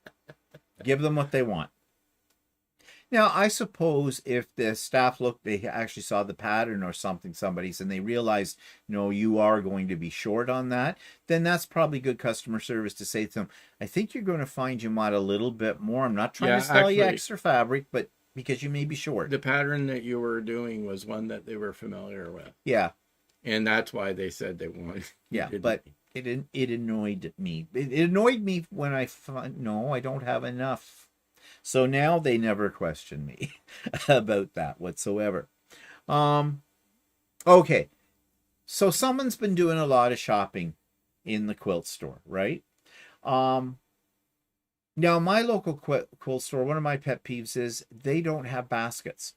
Give them what they want. Now, I suppose if the staff looked, they actually saw the pattern or something, somebody's, and they realized, no, you are going to be short on that, then that's probably good customer service to say to them, I think you're going to find you might a little bit more. I'm not trying to sell you extra fabric, but because you may be short. The pattern that you were doing was one that they were familiar with. Yeah. And that's why they said they wanted. Yeah, but it annoyed me. It annoyed me when I found, no, I don't have enough. So now they never question me about that whatsoever. Okay. So someone's been doing a lot of shopping in the quilt store, right? Now my local quilt store, one of my pet peeves is they don't have baskets.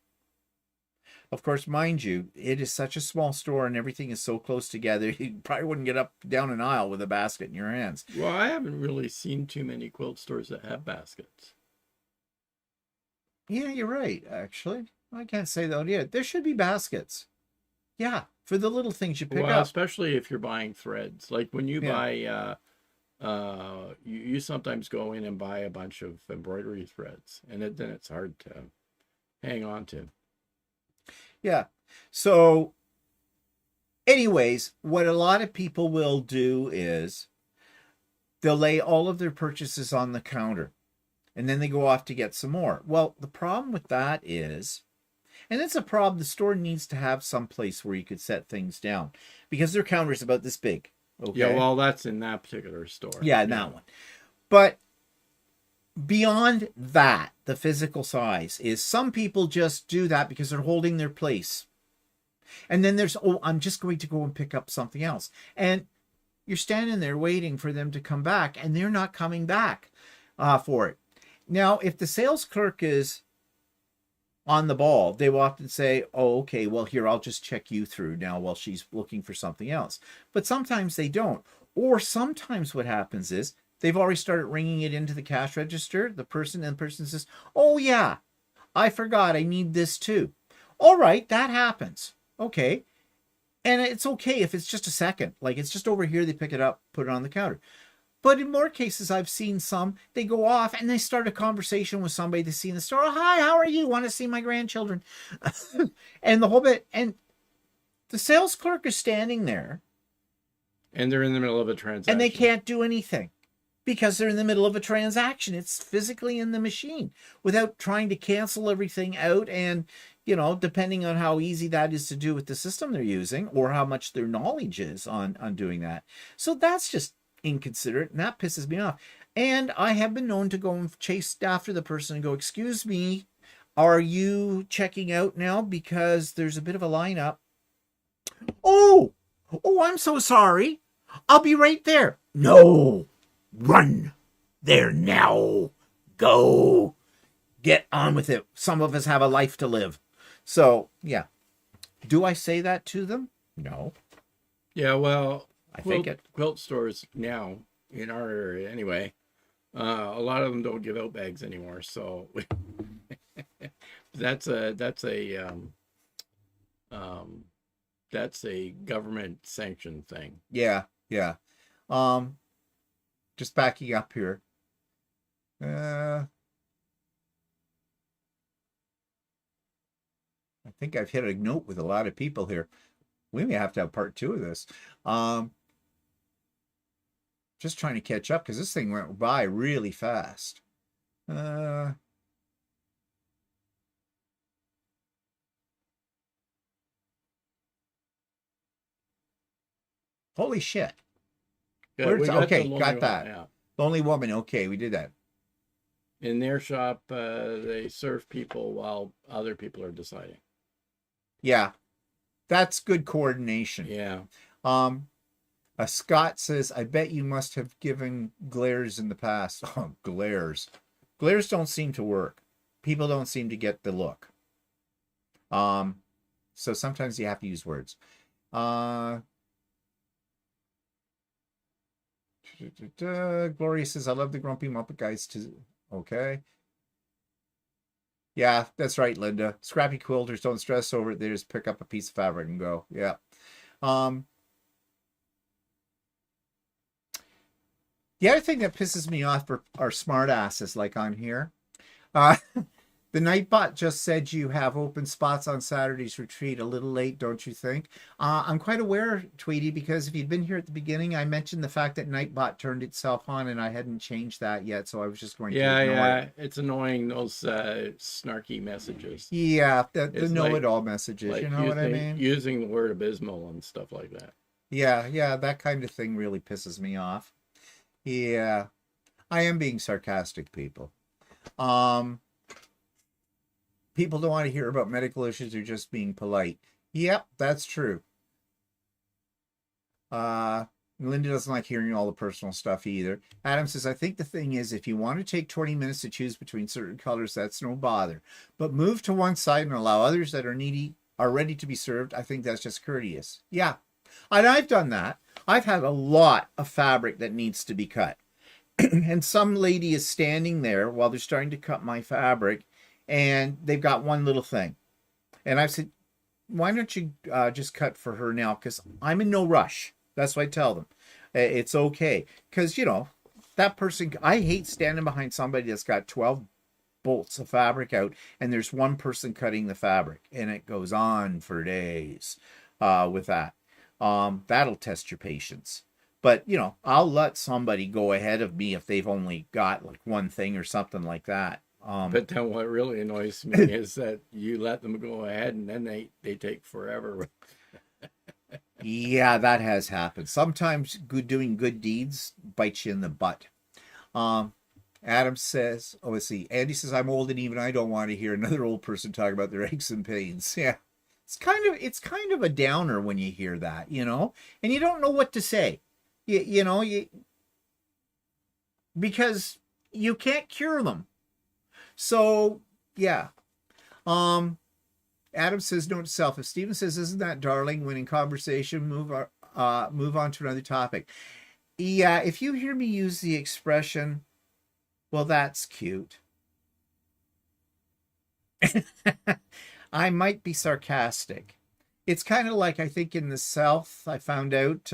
Of course, mind you, it is such a small store and everything is so close together, you probably wouldn't get up down an aisle with a basket in your hands. Well, I haven't really seen too many quilt stores that have baskets. Yeah, you're right, actually. I can't say that yet. There should be baskets. Yeah, for the little things you pick up. Especially if you're buying threads. Like when you buy, you sometimes go in and buy a bunch of embroidery threads. And then it's hard to hang on to. Yeah. So, anyways, what a lot of people will do is they'll lay all of their purchases on the counter. And then they go off to get some more. Well, the problem with that is, and it's a problem, the store needs to have some place where you could set things down. Because their counter's about this big. Okay? Yeah, well, that's in that particular store. Yeah, in that one. But beyond that, the physical size is some people just do that because they're holding their place. And then there's, I'm just going to go and pick up something else. And you're standing there waiting for them to come back, and they're not coming back for it. Now, if the sales clerk is on the ball, they will often say, oh, okay, well, here, I'll just check you through now while she's looking for something else. But sometimes they don't. Or sometimes what happens is they've already started ringing it into the cash register, the person says, oh, yeah, I forgot, I need this too. All right, that happens. Okay. And it's okay if it's just a second. Like, it's just over here, they pick it up, put it on the counter. But in more cases, I've seen some, they go off and they start a conversation with somebody they see in the store. Oh, hi, how are you? Want to see my grandchildren? And the whole bit. And the sales clerk is standing there. And they're in the middle of a transaction. And they can't do anything because they're in the middle of a transaction. It's physically in the machine without trying to cancel everything out. And, you know, depending on how easy that is to do with the system they're using or how much their knowledge is on doing that. So that's just inconsiderate, and that pisses me off. And I have been known to go and chase after the person and go, excuse me, are you checking out now because there's a bit of a lineup? Oh, I'm so sorry. I'll be right there. No, run there now. Go. Get on with it. Some of us have a life to live. So, yeah. Do I say that to them? No. Yeah, well, I think it. Quilt stores now, in our area anyway, A lot of them don't give out bags anymore, so that's um, that's a government sanctioned thing. Yeah, yeah. Um, just backing up here. I think I've hit a note with a lot of people here. We may have to have part 2 of this. Just trying to catch up because this thing went by really fast. Holy shit. Yeah, Where's, we got okay, the Lonely got Woman, that. yeah. Lonely Woman. Okay, we did that. In their shop, they serve people while other people are deciding. Yeah, that's good coordination. Yeah. Scott says, I bet you must have given glares in the past. Oh, glares. Glares don't seem to work. People don't seem to get the look. So sometimes you have to use words. Gloria says, I love the Grumpy Muppet guys too. Okay. Yeah, that's right, Linda. Scrappy quilters don't stress over it. They just pick up a piece of fabric and go. Yeah. The other thing that pisses me off are smart asses like on here. The Nightbot just said you have open spots on Saturday's retreat. A little late, don't you think? I'm quite aware, Tweety, because if you'd been here at the beginning, I mentioned the fact that Nightbot turned itself on and I hadn't changed that yet, so I was just going to ignore it. It's annoying, those snarky messages. Yeah, the know-it-all messages, like you know what I mean? Using the word abysmal and stuff like that. Yeah, that kind of thing really pisses me off. Yeah, I am being sarcastic, people. People don't want to hear about medical issues. They're just being polite. Yep, that's true. Linda doesn't like hearing all the personal stuff either. Adam says, I think the thing is, if you want to take 20 minutes to choose between certain colors, that's no bother. But move to one side and allow others that are needy are ready to be served. I think that's just courteous. Yeah, and I've done that. I've had a lot of fabric that needs to be cut. And some lady is standing there while they're starting to cut my fabric, and they've got one little thing. And I've said, why don't you just cut for her now? Because I'm in no rush. That's what I tell them. It's okay. Because, you know, that person, I hate standing behind somebody that's got 12 bolts of fabric out, and there's one person cutting the fabric. And it goes on for days with that. That'll test your patience. But, you know, I'll let somebody go ahead of me if they've only got like one thing or something like that. But then what really annoys me is that you let them go ahead and then they take forever. Yeah, that has happened. Sometimes doing good deeds bites you in the butt. Adam says, oh, let's see. Andy says, I'm old and even I don't want to hear another old person talk about their aches and pains. Yeah. It's kind of a downer when you hear that, you know, and you don't know what to say. You know, because you can't cure them. So, yeah. Adam says, note to self, if Stephen says, isn't that darling, when in conversation, move on to another topic. Yeah, if you hear me use the expression, well, that's cute. I might be sarcastic. It's kind of like, I think in the South, I found out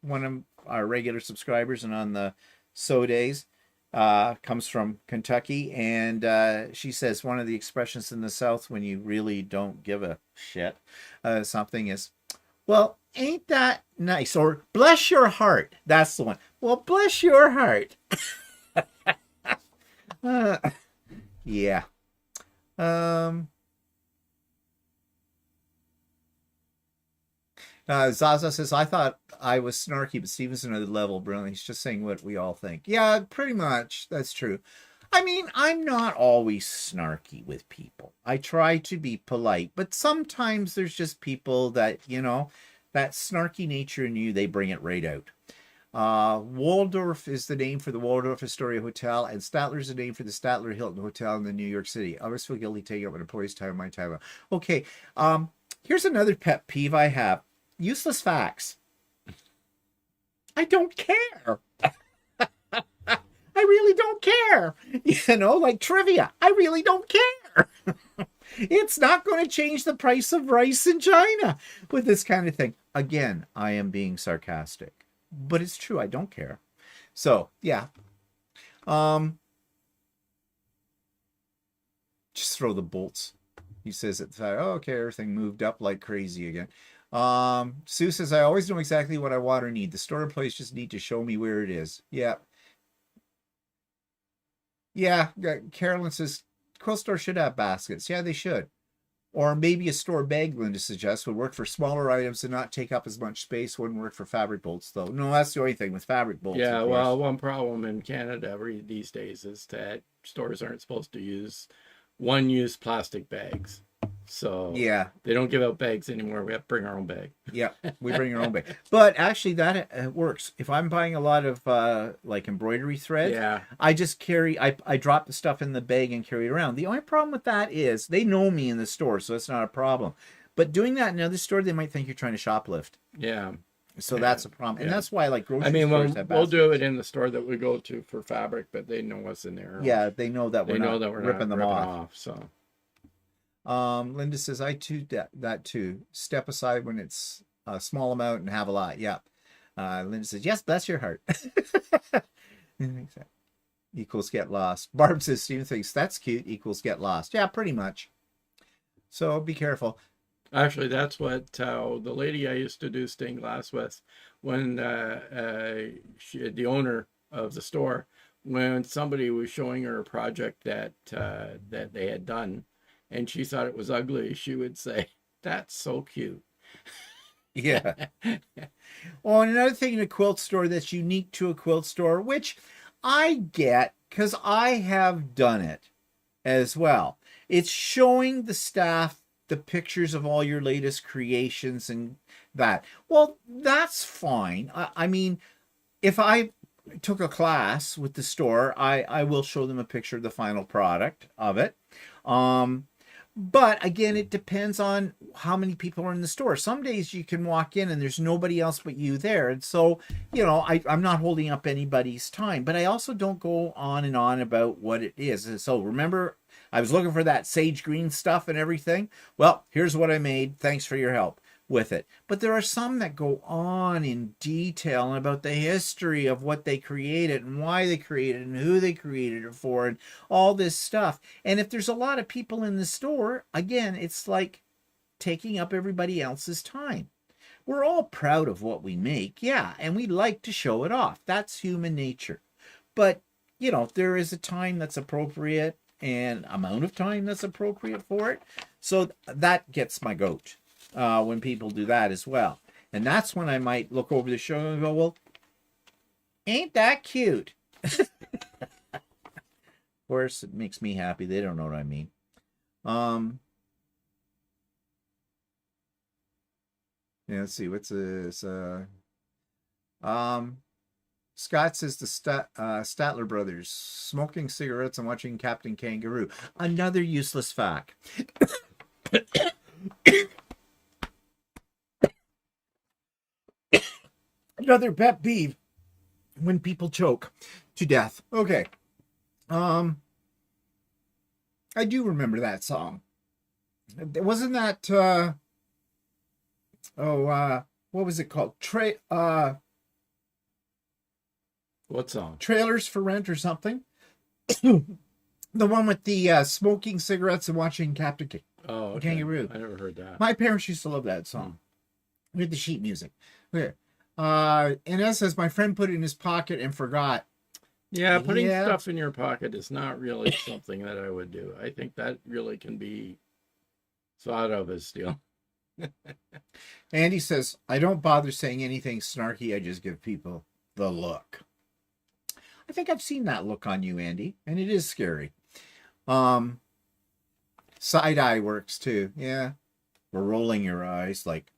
one of our regular subscribers and on the So Days, comes from Kentucky, and she says one of the expressions in the South when you really don't give a shit something is, well, ain't that nice? Or bless your heart. That's the one. Well, bless your heart. Yeah. Zaza says, I thought I was snarky, but Steven's another level. Brilliant. He's just saying what we all think. Yeah, pretty much. That's true. I mean, I'm not always snarky with people. I try to be polite, but sometimes there's just people that, you know, that snarky nature in you, they bring it right out. Waldorf is the name for the Waldorf Astoria Hotel, and Statler is the name for the Statler Hilton Hotel in the New York City. I always feel guilty taking up an employee's time, my time. Okay, here's another pet peeve I have. Useless facts. I don't care. I really don't care. You know, like trivia, I really don't care. It's not going to change the price of rice in China with this kind of thing. Again, I am being sarcastic, but it's true. I don't care. So yeah, just throw the bolts. He says at the time, oh, okay, everything moved up like crazy again. Sue says, I always know exactly what I want or need. The store employees just need to show me where it is. Yeah. Yeah, Carolyn says, quilt store should have baskets. Yeah, they should. Or maybe a store bag, Linda suggests, would work for smaller items and not take up as much space. Wouldn't work for fabric bolts, though. No, that's the only thing with fabric bolts. Yeah, well, one problem in Canada these days is that stores aren't supposed to use one-use plastic bags. So yeah, they don't give out bags anymore. We have to bring our own bag. Yeah, we bring our own bag. But actually, that works. If I'm buying a lot of like embroidery thread, yeah, I just carry. I drop the stuff in the bag and carry it around. The only problem with that is they know me in the store, so it's not a problem. But doing that in another store, they might think you're trying to shoplift. Yeah. So that's a problem, and that's why like grocery I mean, stores have we'll do it in the store that we go to for fabric, but they know what's in there. Yeah, they know that we're not ripping them off. So. Linda says, I too that too. Step aside when it's a small amount and have a lot. Yeah. Linda says, yes, bless your heart. Equals get lost. Barb says, Steven thinks that's cute. Equals get lost. Yeah, pretty much. So be careful. Actually, that's what the lady I used to do stained glass with, when the owner of the store, when somebody was showing her a project that they had done, and she thought it was ugly, she would say, "That's so cute." Yeah. Well, and another thing in a quilt store that's unique to a quilt store, which I get because I have done it as well. It's showing the staff the pictures of all your latest creations and that. Well, that's fine. I mean, if I took a class with the store, I will show them a picture of the final product of it. But again, it depends on how many people are in the store. Some days you can walk in and there's nobody else but you there. And so, you know, I'm not holding up anybody's time, but I also don't go on and on about what it is. And so remember, I was looking for that sage green stuff and everything. Well, here's what I made. Thanks for your help with it. But there are some that go on in detail about the history of what they created and why they created it and who they created it for and all this stuff. And if there's a lot of people in the store, again, it's like taking up everybody else's time. We're all proud of what we make, yeah, and we like to show it off. That's human nature. But, you know, there is a time that's appropriate and amount of time that's appropriate for it. So that gets my goat. When people do that as well. And that's when I might look over the show and go, well, ain't that cute? Of course, it makes me happy. They don't know what I mean. Yeah, let's see. What's this? Scott says the Statler brothers smoking cigarettes and watching Captain Kangaroo. Another useless fact. Another pet peeve when people choke to death. Okay. I do remember that song. Wasn't that what was it called? What song? Trailers for Rent or something? The one with the smoking cigarettes and watching Captain Kangaroo. I never heard that. My parents used to love that song. With the sheet music. Okay. Inez says, my friend put it in his pocket and forgot. Yeah, putting stuff in your pocket is not really something that I would do. I think that really can be thought of as stealing. Andy says, I don't bother saying anything snarky. I just give people the look. I think I've seen that look on you, Andy, and it is scary. Side eye works too. Yeah. We're rolling your eyes like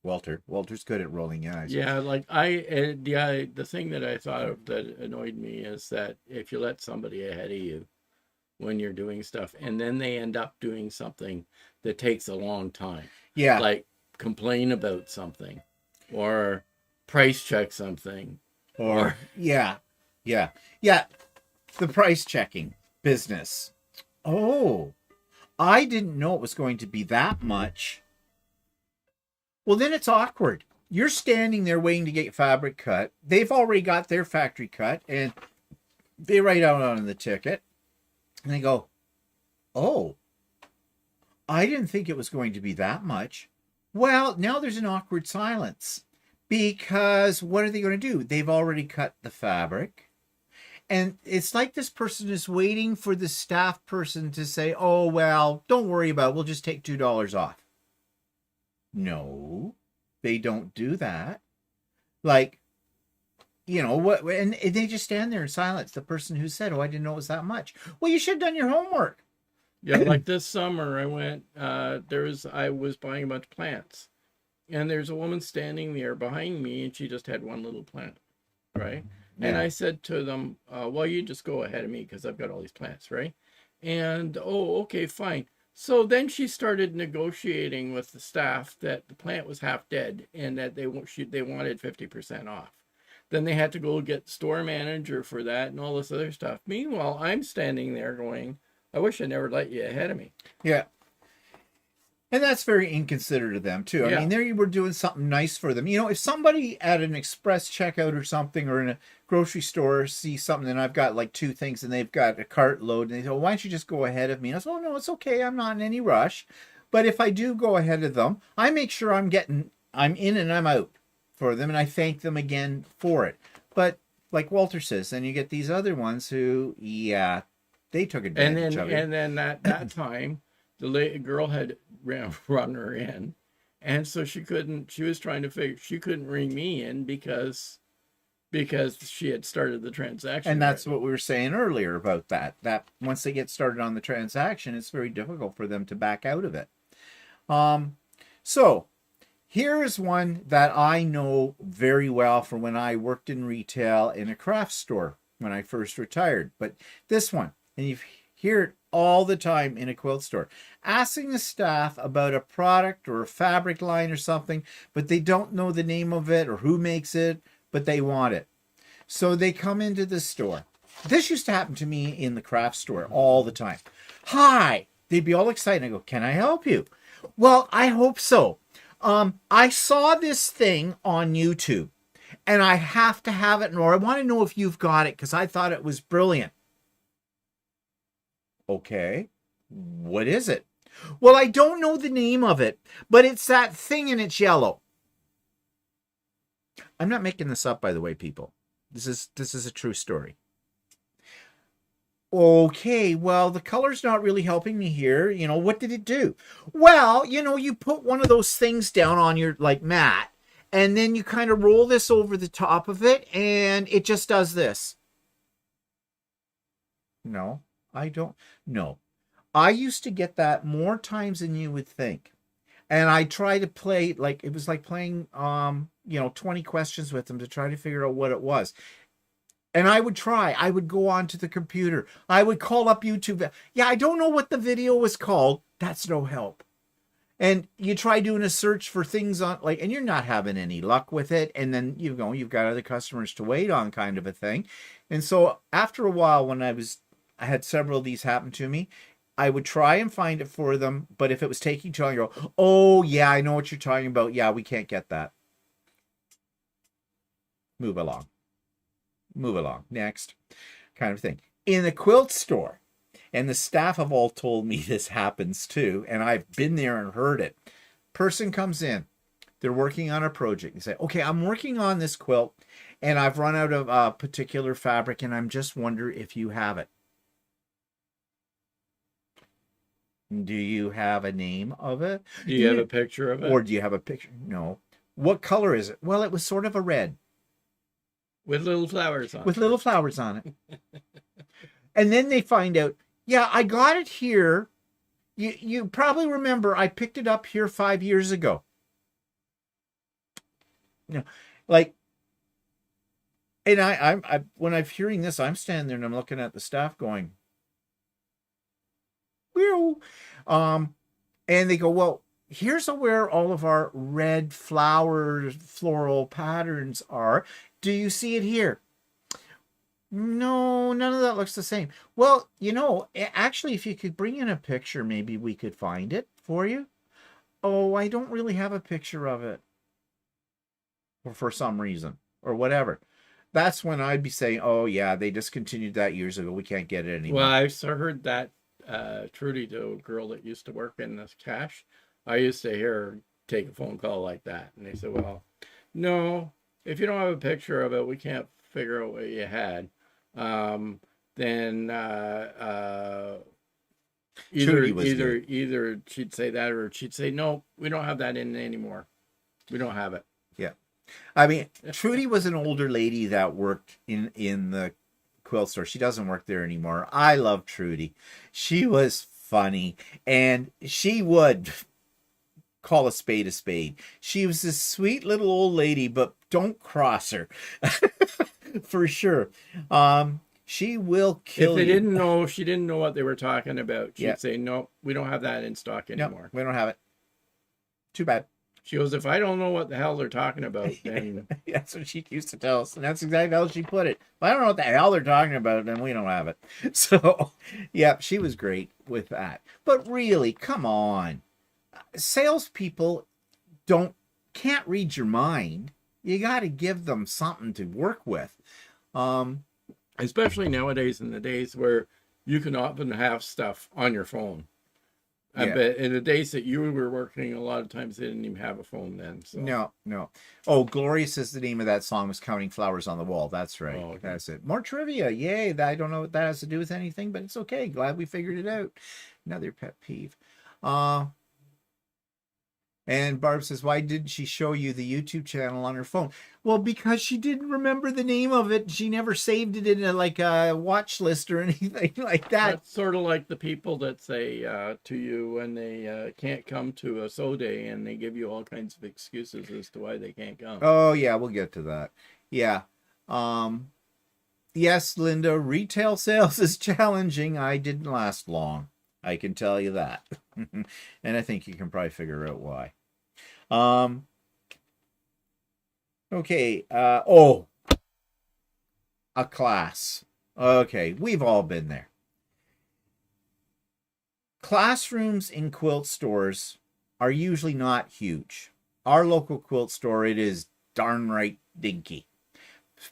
Walter's good at rolling eyes. Yeah, like the thing that I thought of that annoyed me is that if you let somebody ahead of you when you're doing stuff and then they end up doing something that takes a long time. Yeah. Like complain about something or price check something. Or yeah. Yeah. Yeah. The price checking business. Oh, I didn't know it was going to be that much. Well, then it's awkward. You're standing there waiting to get fabric cut. They've already got their factory cut, and they write out on the ticket, and they go, "Oh, I didn't think it was going to be that much." Well, now there's an awkward silence because what are they going to do? They've already cut the fabric. And it's like this person is waiting for the staff person to say, "Oh, well, don't worry about it. We'll just take $2 off." No, they don't do that. Like, what? And they just stand there in silence. The person who said, "Oh, I didn't know it was that much." Well, you should have done your homework. Yeah, like this summer I went, I was buying a bunch of plants, and there's a woman standing there behind me, and she just had one little plant, right? And I said to them, well, you just go ahead of me because I've got all these plants, right? And, oh, okay, fine. So then she started negotiating with the staff that the plant was half dead and that they wanted 50% off. Then they had to go get store manager for that and all this other stuff. Meanwhile, I'm standing there going, I wish I never let you ahead of me. Yeah. And that's very inconsiderate of them, too. I mean, there you were doing something nice for them. If somebody at an express checkout or something or in a grocery store sees something and I've got like 2 things and they've got a cart load and they say, "Well, why don't you just go ahead of me?" And I say, "Oh, no, it's okay. I'm not in any rush." But if I do go ahead of them, I make sure I'm in and I'm out for them and I thank them again for it. But like Walter says, then you get these other ones who, they took advantage of it. And then that time, the girl had run her in, and so she was trying to figure, she couldn't ring me in because she had started the transaction. And that's what we were saying earlier about that once they get started on the transaction, it's very difficult for them to back out of it. So here is one that I know very well from when I worked in retail in a craft store when I first retired. But this one, and you hear it all the time in a quilt store, asking the staff about a product or a fabric line or something, but they don't know the name of it or who makes it, but they want it. So they come into the store. This used to happen to me in the craft store all the time. "Hi." They'd be all excited. I go, "Can I help you?" "Well, I hope so. I saw this thing on YouTube and I have to have it, or I want to know if you've got it because I thought it was brilliant." "Okay, what is it?" "Well, I don't know the name of it, but it's that thing and it's yellow." I'm not making this up, by the way, people. This is a true story. "Okay, well, the color's not really helping me here. What did it do?" "Well, you put one of those things down on your mat, and then you kind of roll this over the top of it, and it just does this." No, I don't. No. I used to get that more times than you would think. And I try to play, it was like playing, 20 questions with them to try to figure out what it was. And I would go onto the computer. I would call up YouTube. "Yeah, I don't know what the video was called." That's no help. And you try doing a search for things on, and you're not having any luck with it. And then, you've got other customers to wait on, kind of a thing. And so after a while, when I had several of these happen to me, I would try and find it for them. But if it was taking too long, I go, "Oh, yeah, I know what you're talking about. Yeah, we can't get that. Move along. Next," kind of thing. In the quilt store, and the staff have all told me this happens too, and I've been there and heard it. Person comes in. They're working on a project. They say, "Okay, I'm working on this quilt, and I've run out of a particular fabric, and I'm just wondering if you have it." "Do you have a name of it? Do you have a picture of it? Or do you have a picture?" "No." "What color is it?" "Well, it was sort of a red. With little flowers on it." With little flowers on it." And then they find out, "Yeah, I got it here. You probably remember I picked it up here 5 years ago." And I when I'm hearing this, I'm standing there and I'm looking at the staff going, "Whew." And they go, "Well, here's where all of our red floral patterns are. Do you see it here?" No, none of that looks the same. Well, actually, if you could bring in a picture, maybe we could find it for you. Oh, I don't really have a picture of it. Or for some reason. Or whatever. That's when I'd be saying, oh, yeah, they discontinued that years ago. We can't get it anymore. Well, I've heard that Trudy, the girl that used to work in this cash, I used to hear her take a phone call like that. And they said, well, no, if you don't have a picture of it, we can't figure out what you had. Then either she'd say that, or she'd say, no, we don't have that in anymore. We don't have it. Yeah. I mean, Trudy was an older lady that worked in the quilt store. She doesn't work there anymore. I love Trudy. She was funny, and she would call a spade a spade. She was this sweet little old lady, but don't cross her. For sure. She will kill you. If they didn't know, she didn't know what they were talking about. She'd say, no, we don't have that in stock anymore. No, we don't have it. Too bad. She goes, if I don't know what the hell they're talking about, then... That's what she used to tell us. And that's exactly how she put it. If I don't know what the hell they're talking about, then we don't have it. So, yeah, she was great with that. But really, come on. Salespeople can't read your mind. You got to give them something to work with. Especially nowadays, in the days where you can often have stuff on your phone. I bet in the days that you were working, a lot of times they didn't even have a phone then. So. No. Oh, Glorious is the name of that song, was Counting Flowers on the Wall. That's right. Oh, okay. That's it. More trivia. Yay. I don't know what that has to do with anything, but it's okay. Glad we figured it out. Another pet peeve. And Barb says, why didn't she show you the YouTube channel on her phone? Well, because she didn't remember the name of it. She never saved it in a watch list or anything like that. That's sort of like the people that say to you when they can't come to a show day, and they give you all kinds of excuses as to why they can't come. Oh, yeah, we'll get to that. Yeah. Yes, Linda, retail sales is challenging. I didn't last long. I can tell you that. And I think you can probably figure out why. Okay. A class. Okay. We've all been there. Classrooms in quilt stores are usually not huge. Our local quilt store, it is darn right dinky.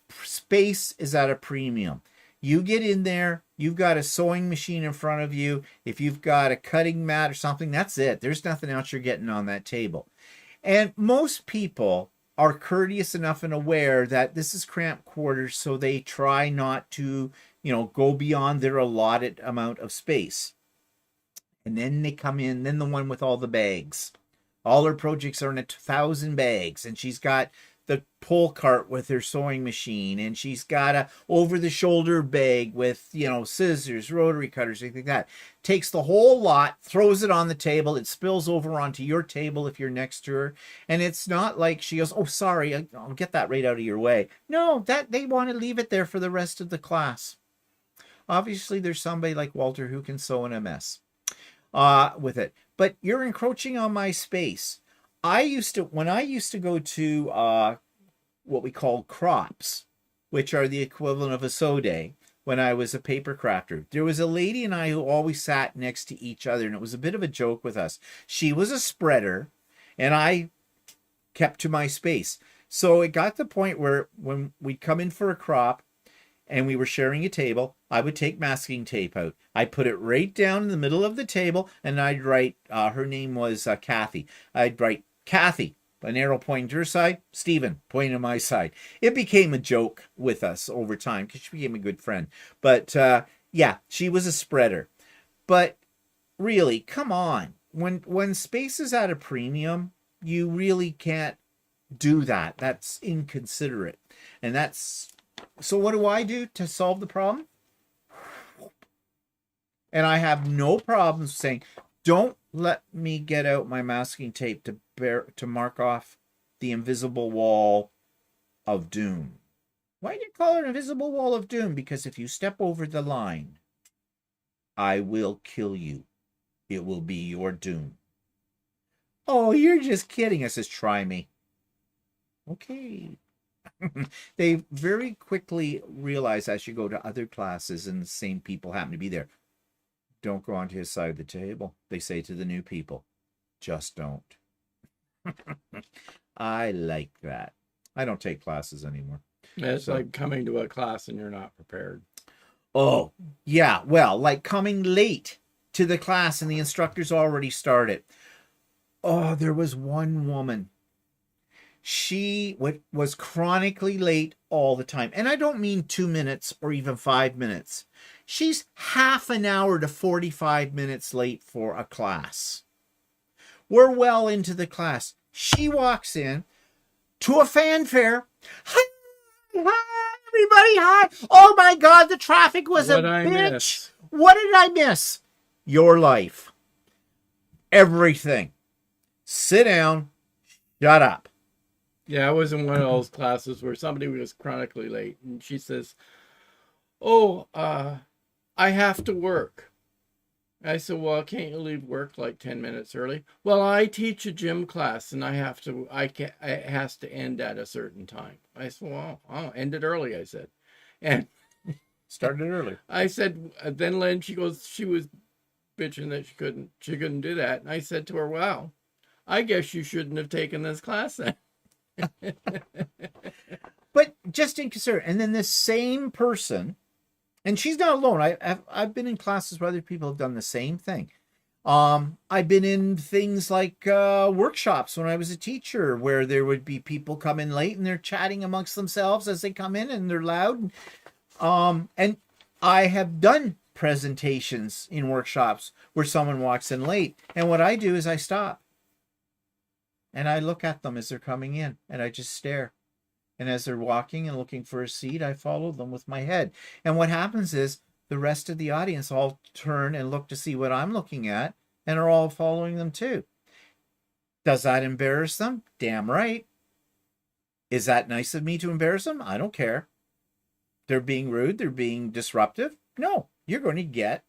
Space is at a premium. You get in there, you've got a sewing machine in front of you. If you've got a cutting mat or something, that's it. There's nothing else you're getting on that table. And most people are courteous enough and aware that this is cramped quarters, so they try not to, go beyond their allotted amount of space. And then they come in, then the one with all the bags. All her projects are in 1,000 bags, and she's got the pull cart with her sewing machine, and she's got a over-the-shoulder bag with, scissors, rotary cutters, things like that. Takes the whole lot, throws it on the table, it spills over onto your table if you're next to her, and it's not like she goes, oh, sorry, I'll get that right out of your way. No, that they want to leave it there for the rest of the class. Obviously, there's somebody like Walter who can sew in a mess with it. But you're encroaching on my space. When I used to go to what we call crops, which are the equivalent of a sew day, when I was a paper crafter, there was a lady and I who always sat next to each other, and it was a bit of a joke with us. She was a spreader, and I kept to my space. So it got to the point where when we'd come in for a crop and we were sharing a table, I would take masking tape out. I'd put it right down in the middle of the table, and I'd write, her name was Kathy. I'd write, Kathy, an arrow pointing to her side, Stephen pointing to my side. It became a joke with us over time because she became a good friend. But yeah, she was a spreader. But really, come on. When space is at a premium, you really can't do that. That's inconsiderate. And so what do I do to solve the problem? And I have no problems saying, don't let me get out my masking tape to mark off the invisible wall of doom. Why do you call it an invisible wall of doom? Because if you step over the line, I will kill you. It will be your doom. Oh, you're just kidding. I says, try me. Okay. They very quickly realize as you go to other classes and the same people happen to be there, don't go onto his side of the table. They say to the new people, just don't. I like that. I don't take classes anymore. It's like coming to a class and you're not prepared. Oh, yeah. Well, like coming late to the class and the instructor's already started. Oh, there was one woman. She was chronically late all the time. And I don't mean 2 minutes or even 5 minutes. She's half an hour to 45 minutes late for a class. We're well into the class. She walks in to a fanfare. Hi, everybody, hi. Oh my God, the traffic was a bitch. Miss? What did I miss? Your life. Everything. Sit down. Shut up. Yeah, I was in one of those classes where somebody was chronically late, and she says, "Oh, I have to work." I said, "Well, can't you leave work like 10 minutes early?" "Well, I teach a gym class, and it has to end at a certain time." I said, "Well, I'll end it early," I said. And Started early. I said, then Lynn, she goes, she was bitching that she couldn't do that. And I said to her, "Well, I guess you shouldn't have taken this class then." But just in concern, and then this same person, and she's not alone. I've been in classes where other people have done the same thing. I've been in things like workshops when I was a teacher, where there would be people come in late and they're chatting amongst themselves as they come in, and they're loud. And I have done presentations in workshops where someone walks in late, and what I do is I stop. And I look at them as they're coming in, and I just stare. And as they're walking and looking for a seat, I follow them with my head. And what happens is the rest of the audience all turn and look to see what I'm looking at, and are all following them too. Does that embarrass them? Damn right. Is that nice of me to embarrass them? I don't care. They're being rude. They're being disruptive. No, you're going to get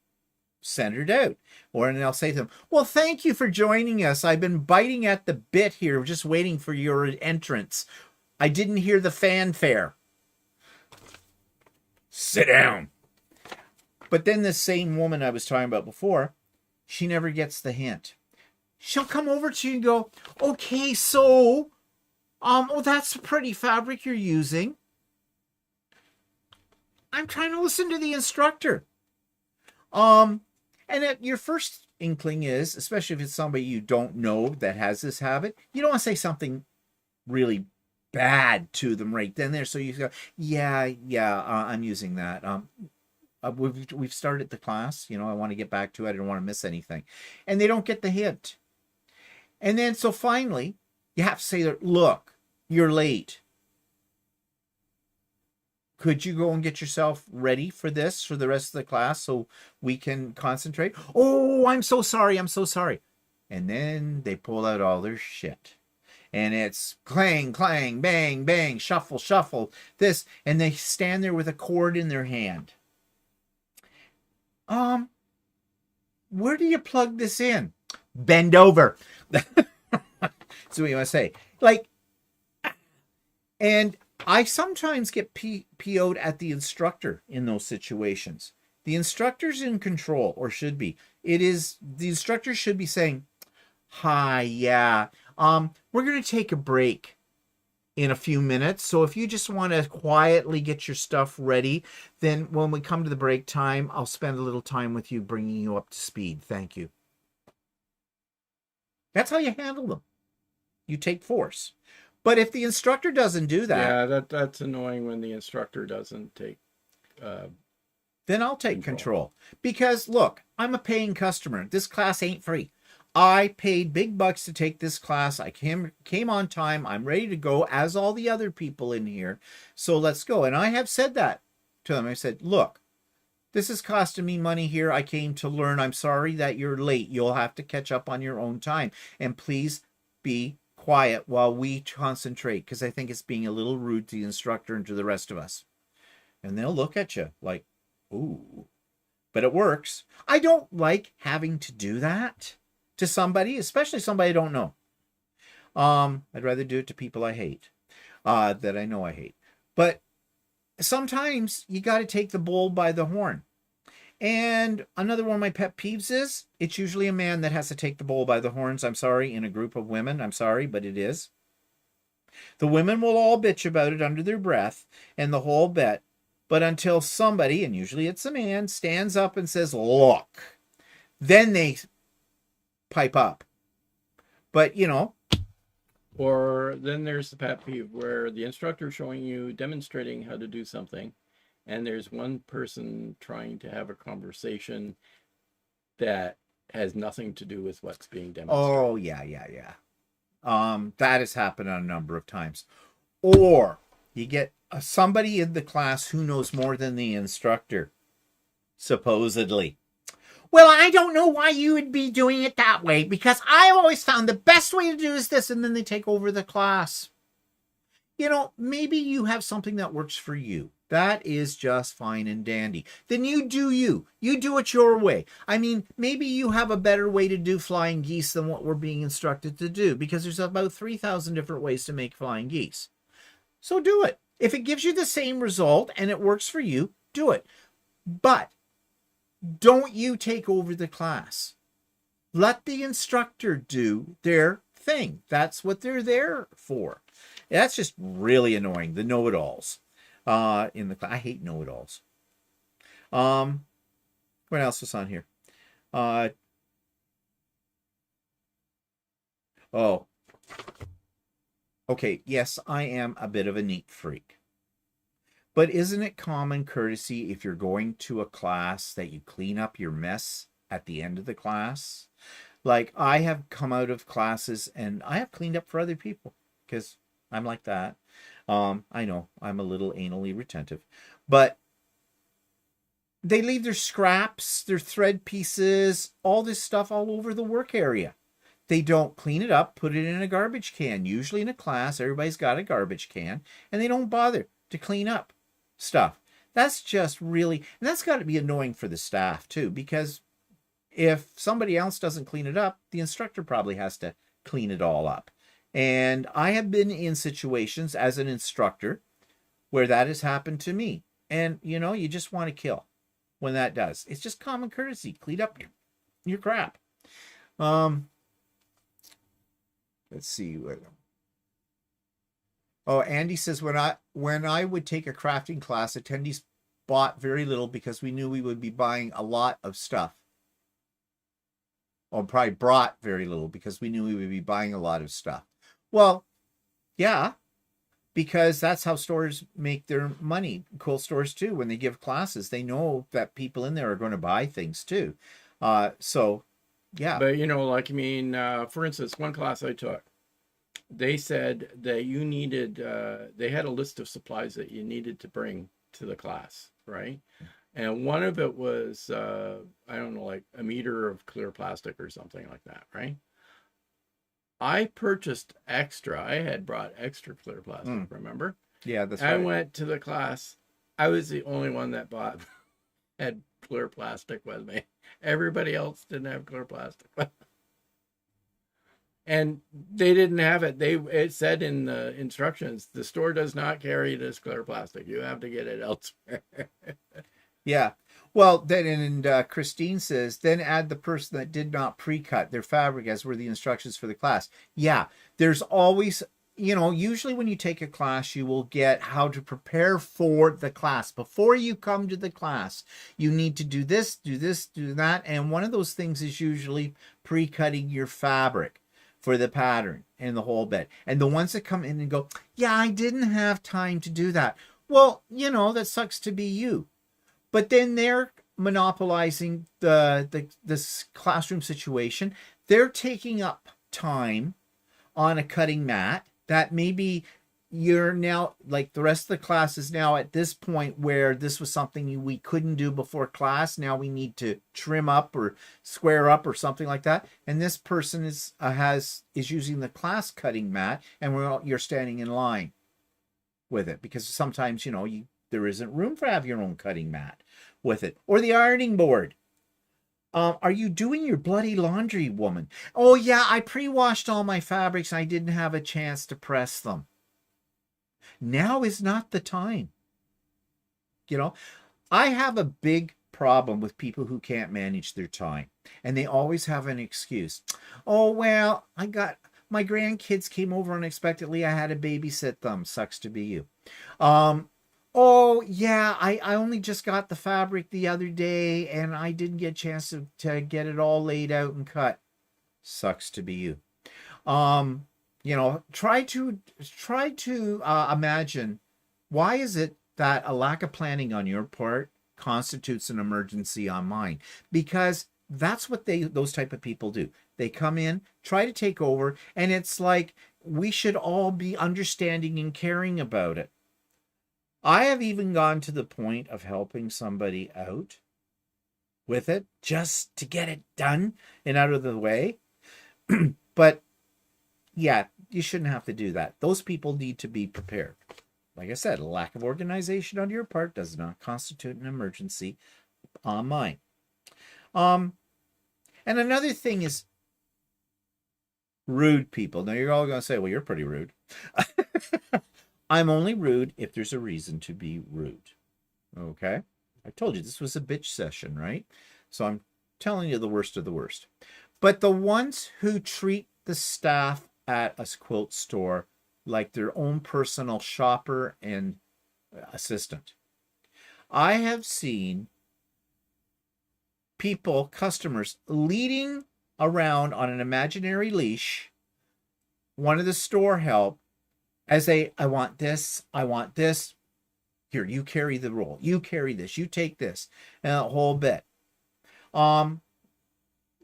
centered out. Or then I'll say to them, "Well, thank you for joining us. I've been biting at the bit here, just waiting for your entrance. I didn't hear the fanfare." Sit down. But then this same woman I was talking about before, she never gets the hint. She'll come over to you and go, "Okay, so, that's a pretty fabric you're using." I'm trying to listen to the instructor. And your first inkling is, especially if it's somebody you don't know that has this habit, you don't want to say something really bad to them right then there. So you go, yeah, I'm using that. We've started the class. I want to get back to it. I don't want to miss anything. And they don't get the hint. And then so finally, you have to say, "Look, you're late. Could you go and get yourself ready for this for the rest of the class so we can concentrate?" "Oh, I'm so sorry. I'm so sorry." And then they pull out all their shit. And it's clang, clang, bang, bang, shuffle, shuffle, this. And they stand there with a cord in their hand. Where do you plug this in? Bend over. That's what you want to say. And I sometimes get PO'd at the instructor in those situations. The instructor's in control, or should be. The instructor should be saying, "Hi, yeah, we're going to take a break in a few minutes. So if you just want to quietly get your stuff ready, then when we come to the break time, I'll spend a little time with you bringing you up to speed. Thank you." That's how you handle them. You take force. But if the instructor doesn't do that... Yeah, that's annoying when the instructor doesn't take... then I'll take control. Because, look, I'm a paying customer. This class ain't free. I paid big bucks to take this class. I came on time. I'm ready to go, as all the other people in here. So let's go. And I have said that to them. I said, "Look, this is costing me money here. I came to learn. I'm sorry that you're late. You'll have to catch up on your own time. And please be quiet while we concentrate, because I think it's being a little rude to the instructor and to the rest of us." And they'll look at you like, "Ooh." But it works. I don't like having to do that to somebody, especially somebody I don't know. I'd rather do it to people I hate. that I know I hate. But sometimes you got to take the bull by the horn. And another one of my pet peeves is it's usually a man that has to take the bull by the horns. I'm sorry, in a group of women. I'm sorry, but it is. The women will all bitch about it under their breath and the whole bit. But until somebody, and usually it's a man, stands up and says, look, then they pipe up. But, you know. Or then there's the pet peeve where the instructor is showing you, demonstrating how to do something, and there's one person trying to have a conversation that has nothing to do with what's being demonstrated. Oh, yeah. That has happened a number of times. Or you get somebody in the class who knows more than the instructor, supposedly. Well, I don't know why you would be doing it that way, because I've always found the best way to do is this, and then they take over the class. You know, maybe you have something that works for you. That is just fine and dandy. Then you do you. You do it your way. I mean, maybe you have a better way to do flying geese than what we're being instructed to do, because there's about 3,000 different ways to make flying geese. So do it. If it gives you the same result and it works for you, do it. But don't you take over the class. Let the instructor do their thing. That's what they're there for. That's just really annoying. The know-it-alls in the class. I hate know-it-alls. What else is on here? Oh. Okay, yes, I am a bit of a neat freak. But isn't it common courtesy if you're going to a class that you clean up your mess at the end of the class? Like, I have come out of classes and I have cleaned up for other people because I'm like that. I know I'm a little anally retentive, but they leave their scraps, their thread pieces, all this stuff all over the work area. They don't clean it up, put it in a garbage can. Usually in a class, everybody's got a garbage can, and they don't bother to clean up stuff. That's just really, and that's got to be annoying for the staff too, because if somebody else doesn't clean it up, the instructor probably has to clean it all up. And I have been in situations as an instructor where that has happened to me. And, you know, you just want to kill when that does. It's just common courtesy. Clean up your crap. Let's see. Oh, Andy says, when I would take a crafting class, attendees bought very little because we knew we would be buying a lot of stuff. Or probably brought very little because we knew we would be buying a lot of stuff. Well, yeah, because that's how stores make their money. Quilt stores too. When they give classes, they know that people in there are going to buy things too. So, yeah. But, you know, like, I mean, for instance, one class I took, they said that you needed, they had a list of supplies that you needed to bring to the class, right? And one of it was, I don't know, like a meter of clear plastic or something like that, right? I purchased extra. I had brought extra clear plastic, remember? Yeah, that's I right. went to the class. I was the only one that had clear plastic with me. Everybody else didn't have clear plastic. And they didn't have it. It said in the instructions, the store does not carry this clear plastic. You have to get it elsewhere. Yeah. Well, then, and Christine says, then add the person that did not pre-cut their fabric as were the instructions for the class. Yeah, there's always, you know, usually when you take a class, you will get how to prepare for the class. Before you come to the class, you need to do this, do that. And one of those things is usually pre-cutting your fabric for the pattern and the whole bit. And the ones that come in and go, yeah, I didn't have time to do that. Well, you know, that sucks to be you. But then they're monopolizing this classroom situation. They're taking up time on a cutting mat that maybe you're now, like the rest of the class is now at this point where this was something we couldn't do before class. Now we need to trim up or square up or something like that. And this person is using the class cutting mat, and you're standing in line with it because sometimes, you know, there isn't room for have your own cutting mat with it, or the ironing board. Are you doing your bloody laundry, woman? Oh yeah, I pre-washed all my fabrics and I didn't have a chance to press them. Now is not the time. You know, I have a big problem with people who can't manage their time, and they always have an excuse. Oh, well, I got my grandkids came over unexpectedly. I had to babysit them. Sucks to be you. Oh, yeah, I only just got the fabric the other day and I didn't get a chance to get it all laid out and cut. Sucks to be you. You know, try to imagine, why is it that a lack of planning on your part constitutes an emergency on mine? Because that's what those type of people do. They come in, try to take over, and it's like we should all be understanding and caring about it. I have even gone to the point of helping somebody out with it just to get it done and out of the way. But yeah, you shouldn't have to do that. Those people need to be prepared. Like I said, a lack of organization on your part does not constitute an emergency on mine. And another thing is rude people. Now you're all going to say, well, you're pretty rude. I'm only rude if there's a reason to be rude. Okay? I told you this was a bitch session, right? So I'm telling you the worst of the worst. But the ones who treat the staff at a quilt store like their own personal shopper and assistant. I have seen people, customers, leading around on an imaginary leash one of the store help as I want this, here, you carry the roll, you carry this, you take this, and a whole bit.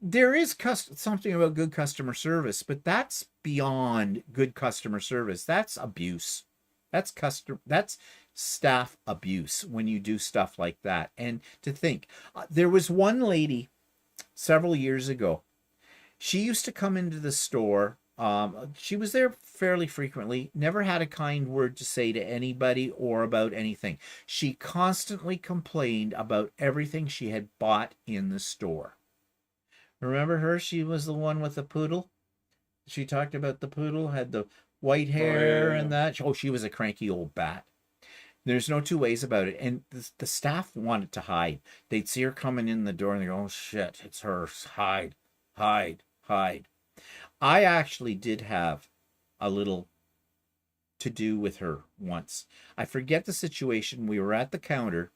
There is something about good customer service, but that's beyond good customer service. That's abuse. That's staff abuse when you do stuff like that. And to think, there was one lady several years ago. She used to come into the store. She was there fairly frequently, never had a kind word to say to anybody or about anything. She constantly complained about everything she had bought in the store. Remember her? She was the one with the poodle. She talked about the poodle, had the white hair and that. Oh, she was a cranky old bat. There's no two ways about it. And the staff wanted to hide. They'd see her coming in the door and they go, oh shit, it's her. Hide, hide, hide. I actually did have a little to do with her once. I forget the situation. We were at the counter,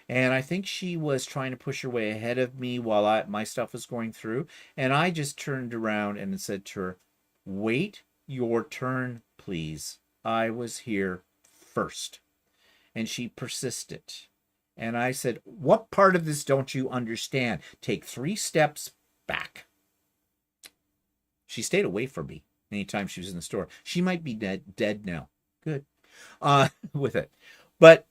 and I think she was trying to push her way ahead of me while my stuff was going through. And I just turned around and said to her, wait your turn, please. I was here first. And she persisted. And I said, what part of this don't you understand? Take 3 steps back. She stayed away from me anytime she was in the store. She might be dead now. Good. With it. But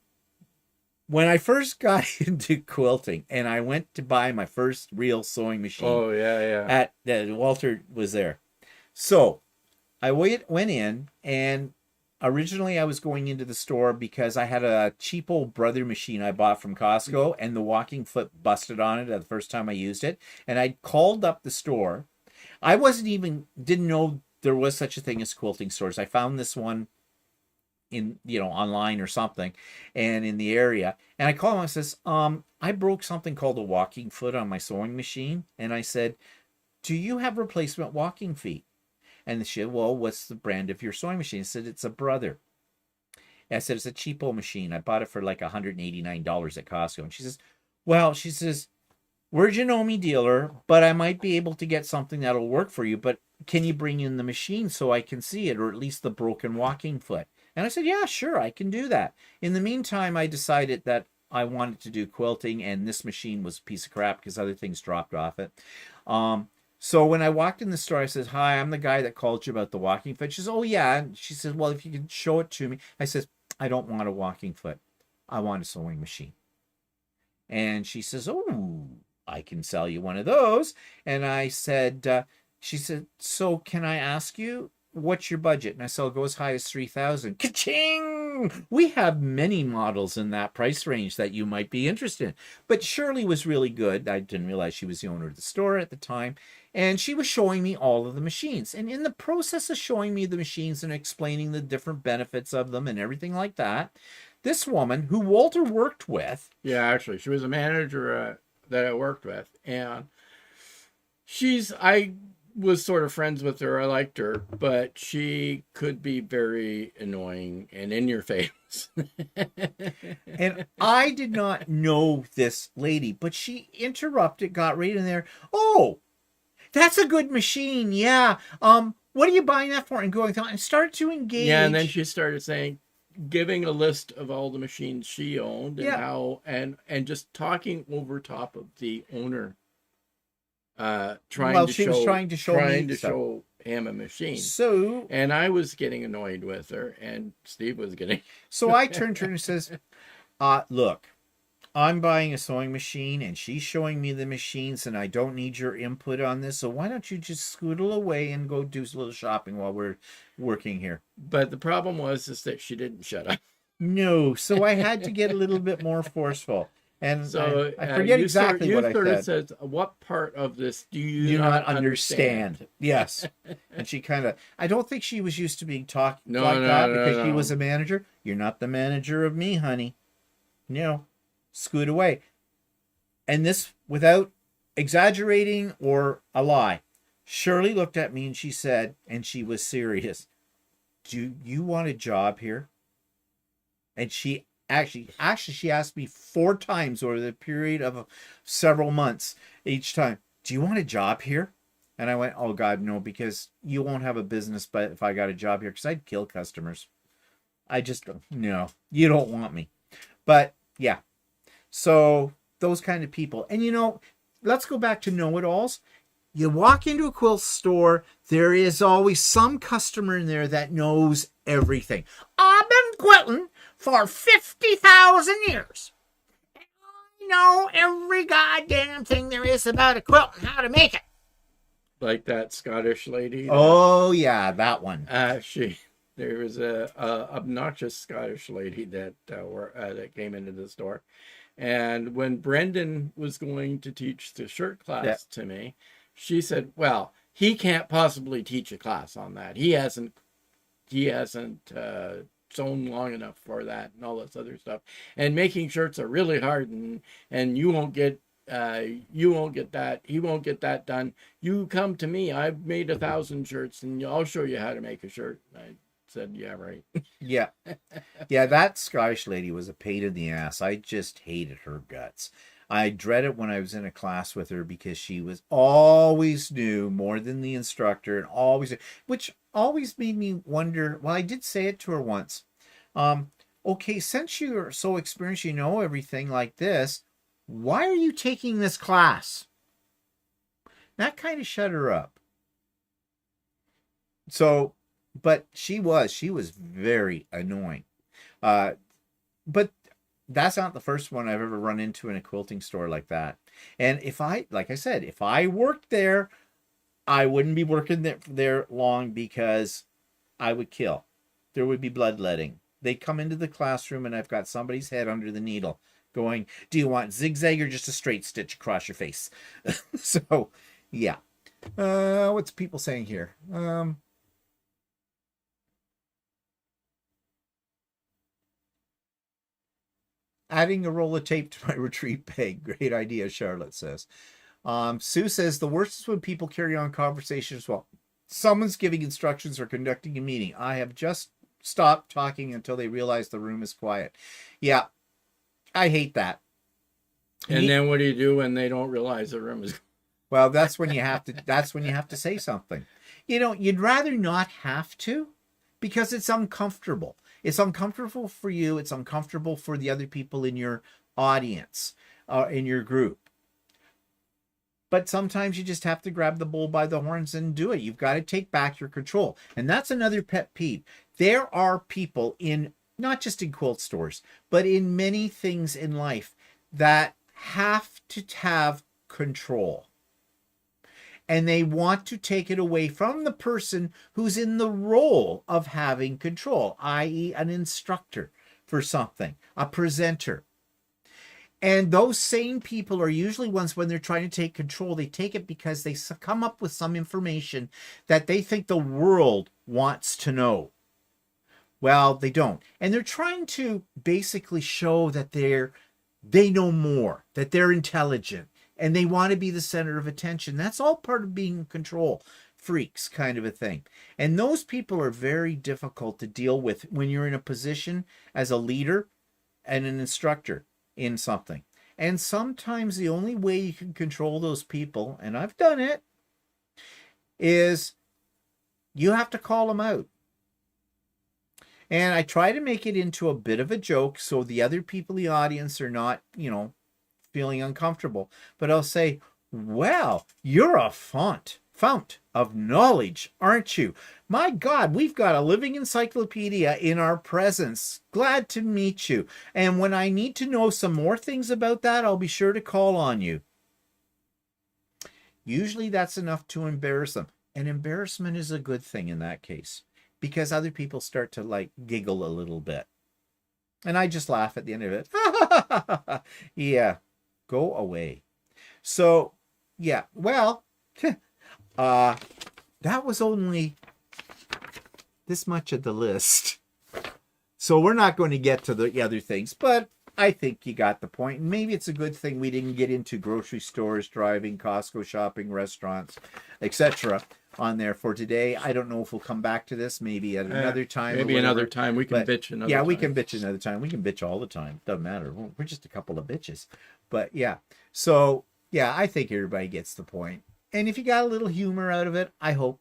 when I first got into quilting and I went to buy my first real sewing machine. Oh, yeah. Walter was there. So I went in, and originally I was going into the store because I had a cheap old Brother machine I bought from Costco, and the walking foot busted on it the first time I used it. And I called up the store. I didn't know there was such a thing as quilting stores. I found this one in, online or something, and in the area. And I called him and says, I broke something called a walking foot on my sewing machine. And I said, do you have replacement walking feet? And she said, well, what's the brand of your sewing machine? I said, it's a Brother. And I said, it's a cheapo machine. I bought it for like $189 at Costco. And she says, we're a Janome dealer, but I might be able to get something that'll work for you. But can you bring in the machine so I can see it, or at least the broken walking foot? And I said, yeah, sure, I can do that. In the meantime, I decided that I wanted to do quilting, and this machine was a piece of crap because other things dropped off it. So when I walked in the store, I said, hi, I'm the guy that called you about the walking foot. She says, oh, yeah. And she says, well, if you can show it to me. I says, I don't want a walking foot. I want a sewing machine. And she says, oh, I can sell you one of those. And I said, she said, so can I ask you, what's your budget? And I said, I'll go as high as $3,000. Ka-ching! We have many models in that price range that you might be interested in. But Shirley was really good. I didn't realize she was the owner of the store at the time. And she was showing me all of the machines. And in the process of showing me the machines and explaining the different benefits of them and everything like that, this woman who Walter worked with. Yeah, actually, she was a manager that I worked with. And I was sort of friends with her. I liked her, but she could be very annoying and in your face. And I did not know this lady, but she interrupted, got right in there. Oh, that's a good machine. Yeah. What are you buying that for? And going on and started to engage. Yeah, and then she started saying, giving a list of all the machines she owned and how and just talking over top of the owner. Trying to show him a machine. So, and I was getting annoyed with her, and Steve was getting. So I turned to her and says, "Look, I'm buying a sewing machine, and she's showing me the machines, and I don't need your input on this. So why don't you just scootle away and go do a little shopping while we're working here?" But the problem was that she didn't shut up. No, so I had to get a little bit more forceful. And so I forget exactly what I said. Says, what part of this do you do not understand? Yes. And she kind of, I don't think she was used to being talked because she was a manager. You're not the manager of me, honey. No, scoot away. And this, without exaggerating or a lie, Shirley looked at me and she said, and she was serious, "Do you want a job here?" And she Actually, she asked me 4 times over the period of several months. Each time, "Do you want a job here?" And I went, "Oh God, no, because you won't have a business. But if I got a job here, because I'd kill customers. I just no, you don't want me." But yeah, so those kind of people, and let's go back to know-it-alls. You walk into a quilt store, there is always some customer in there that knows everything. "I've been quilting for 50,000 years. I know every goddamn thing there is about a quilt and how to make it." Like that Scottish lady. Oh yeah, that one. There was a obnoxious Scottish lady that came into the store, and when Brendan was going to teach the shirt class to me, she said, "Well, he can't possibly teach a class on that. He hasn't sewn long enough for that and all this other stuff. And making shirts are really hard, and you won't get that. He won't get that done. You come to me. I've made 1,000 shirts, and I'll show you how to make a shirt." I said, "Yeah, right." Yeah, that Scottish lady was a pain in the ass. I just hated her guts. I dreaded when I was in a class with her because she was always knew more than the instructor, and which always made me wonder. Well, I did say it to her once. Okay, since you're so experienced, you know everything like this, why are you taking this class? That kind of shut her up. So, but she was very annoying. But that's not the first one I've ever run into in a quilting store like that. And like I said, if I worked there, I wouldn't be working there long because I would kill. There would be bloodletting. They come into the classroom and I've got somebody's head under the needle going, "Do you want zigzag or just a straight stitch across your face?" So, yeah. What's people saying here? Adding a roll of tape to my retreat bag. Great idea, Charlotte says. Sue says, "The worst is when people carry on conversations while someone's giving instructions or conducting a meeting. I have just stopped talking until they realize the room is quiet." Yeah, I hate that. And then what do you do when they don't realize the room is? Well, that's when you have to say something. You'd rather not have to, because it's uncomfortable. It's uncomfortable for you. It's uncomfortable for the other people in your audience, in your group. But sometimes you just have to grab the bull by the horns and do it. You've got to take back your control. And that's another pet peeve. There are people not just in quilt stores, but in many things in life that have to have control. And they want to take it away from the person who's in the role of having control, i.e. an instructor for something, a presenter. And those same people are usually ones, when they're trying to take control, they take it because they come up with some information that they think the world wants to know. Well, they don't. And they're trying to basically show that they know more, that they're intelligent, and they want to be the center of attention. That's all part of being control freaks kind of a thing. And those people are very difficult to deal with when you're in a position as a leader and an instructor in something. And sometimes the only way you can control those people, and I've done it, is you have to call them out. And I try to make it into a bit of a joke so the other people in the audience are not, feeling uncomfortable. But I'll say, well, you're a fount of knowledge, aren't you? My God, we've got a living encyclopedia in our presence. Glad to meet you. And when I need to know some more things about that, I'll be sure to call on you. Usually that's enough to embarrass them. And embarrassment is a good thing in that case, because other people start to giggle a little bit. And I just laugh at the end of it. Yeah, go away. So, yeah, well, that was only this much of the list. So we're not going to get to the other things, but I think you got the point. And maybe it's a good thing we didn't get into grocery stores, driving, Costco shopping, restaurants, etc. on there for today. I don't know if we'll come back to this maybe at another time. Maybe another time. We can bitch another time. Yeah, we can bitch another time. We can bitch all the time. Doesn't matter. We're just a couple of bitches. But yeah. So yeah, I think everybody gets the point. And if you got a little humor out of it, I hope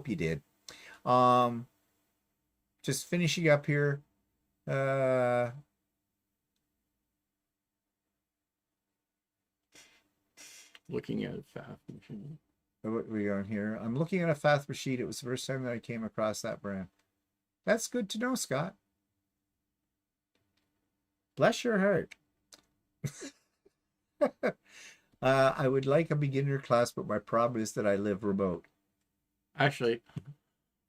you did. Just finishing up here. Looking at a fast machine. What we on here? I'm looking at a fast machine. It was the first time that I came across that brand. That's good to know, Scott. Bless your heart. I would like a beginner class, but my problem is that I live remote. Actually,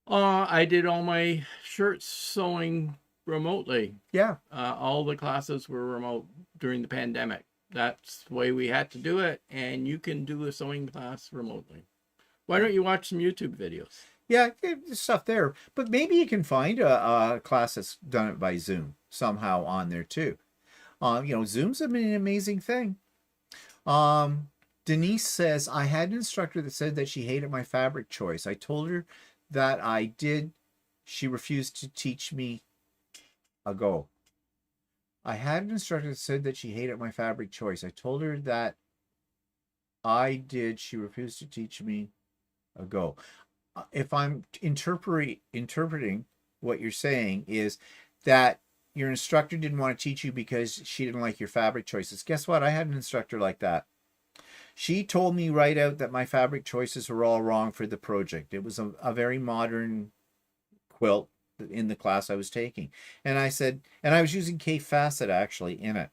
I did all my shirts sewing remotely. Yeah. All the classes were remote during the pandemic. That's the way we had to do it, and you can do a sewing class remotely. Why don't you watch some YouTube videos? Yeah, there's stuff there. But maybe you can find a class that's done it by Zoom somehow on there too. Zoom's an amazing thing. Denise says, I had an instructor that said that she hated my fabric choice. I told her that I did. She refused to teach me a go. I had an instructor that said that she hated my fabric choice. I told her that I did. She refused to teach me a go. If I'm interpreting what you're saying is that your instructor didn't want to teach you because she didn't like your fabric choices. Guess what? I had an instructor like that. She told me right out that my fabric choices were all wrong for the project. It was a very modern quilt in the class I was taking. And I said, and I was using K Facet actually in it.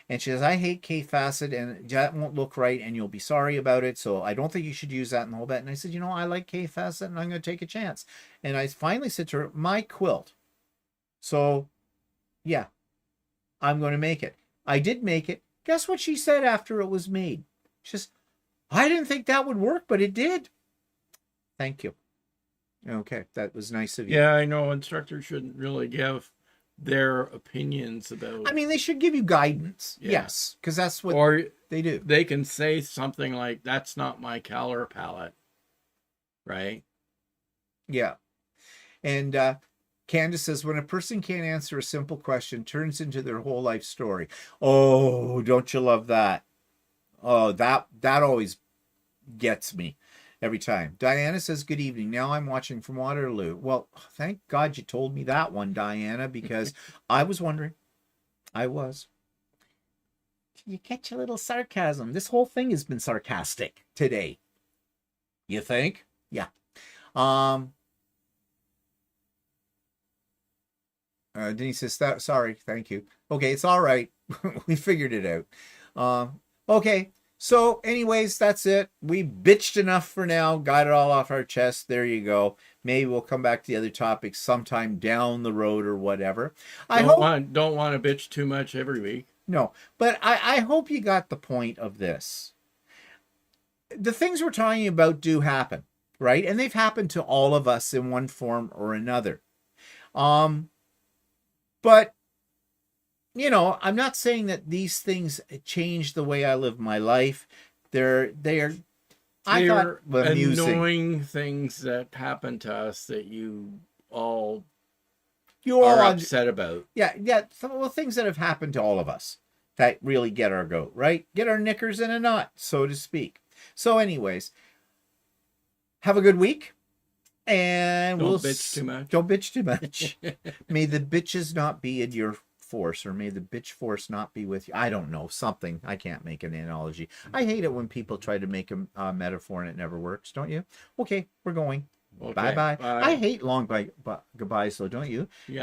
And she says, I hate K Facet and that won't look right and you'll be sorry about it. So I don't think you should use that in the whole bit. And I said, I like K Facet and I'm going to take a chance. And I finally said to her, my quilt. So yeah, I'm going to make it. I did make it. Guess what she said after it was made? She says, I didn't think that would work, but it did. Thank you. Okay, that was nice of you. Yeah, I know instructors shouldn't really give their opinions about. I mean, they should give you guidance. Yeah. Yes, because that's what they do. They can say something like, that's not my color palette. Right? Yeah. And Candace says, when a person can't answer a simple question, it turns into their whole life story. Oh, don't you love that? Oh, that always gets me every time. Diana says, good evening. Now I'm watching from Waterloo. Well, thank God you told me that one, Diana, because I was wondering. I was. You catch a little sarcasm. This whole thing has been sarcastic today. You think? Yeah. Denise says, sorry, thank you. Okay, it's all right. We figured it out. Okay, So anyways, that's it. We bitched enough for now. Got it all off our chest. There you go. Maybe we'll come back to the other topics sometime down the road or whatever. Don't want to bitch too much every week. No, but I hope you got the point of this. The things we're talking about do happen, right? And they've happened to all of us in one form or another. But you know, I'm not saying that these things change the way I live my life. They're amusing. Annoying things that happen to us that you all You are all upset about. Yeah. Well, things that have happened to all of us that really get our goat, right? Get our knickers in a knot, so to speak. So, anyways, have a good week. And Don't bitch too much. Don't bitch too much. May the bitches not be in your force, or may the bitch force not be with you. I don't know, something. I can't make an analogy. I hate it when people try to make a metaphor and it never works, don't you? Okay, we're going. Okay, Bye-bye. bye. I hate long goodbyes, though, don't you? Yeah.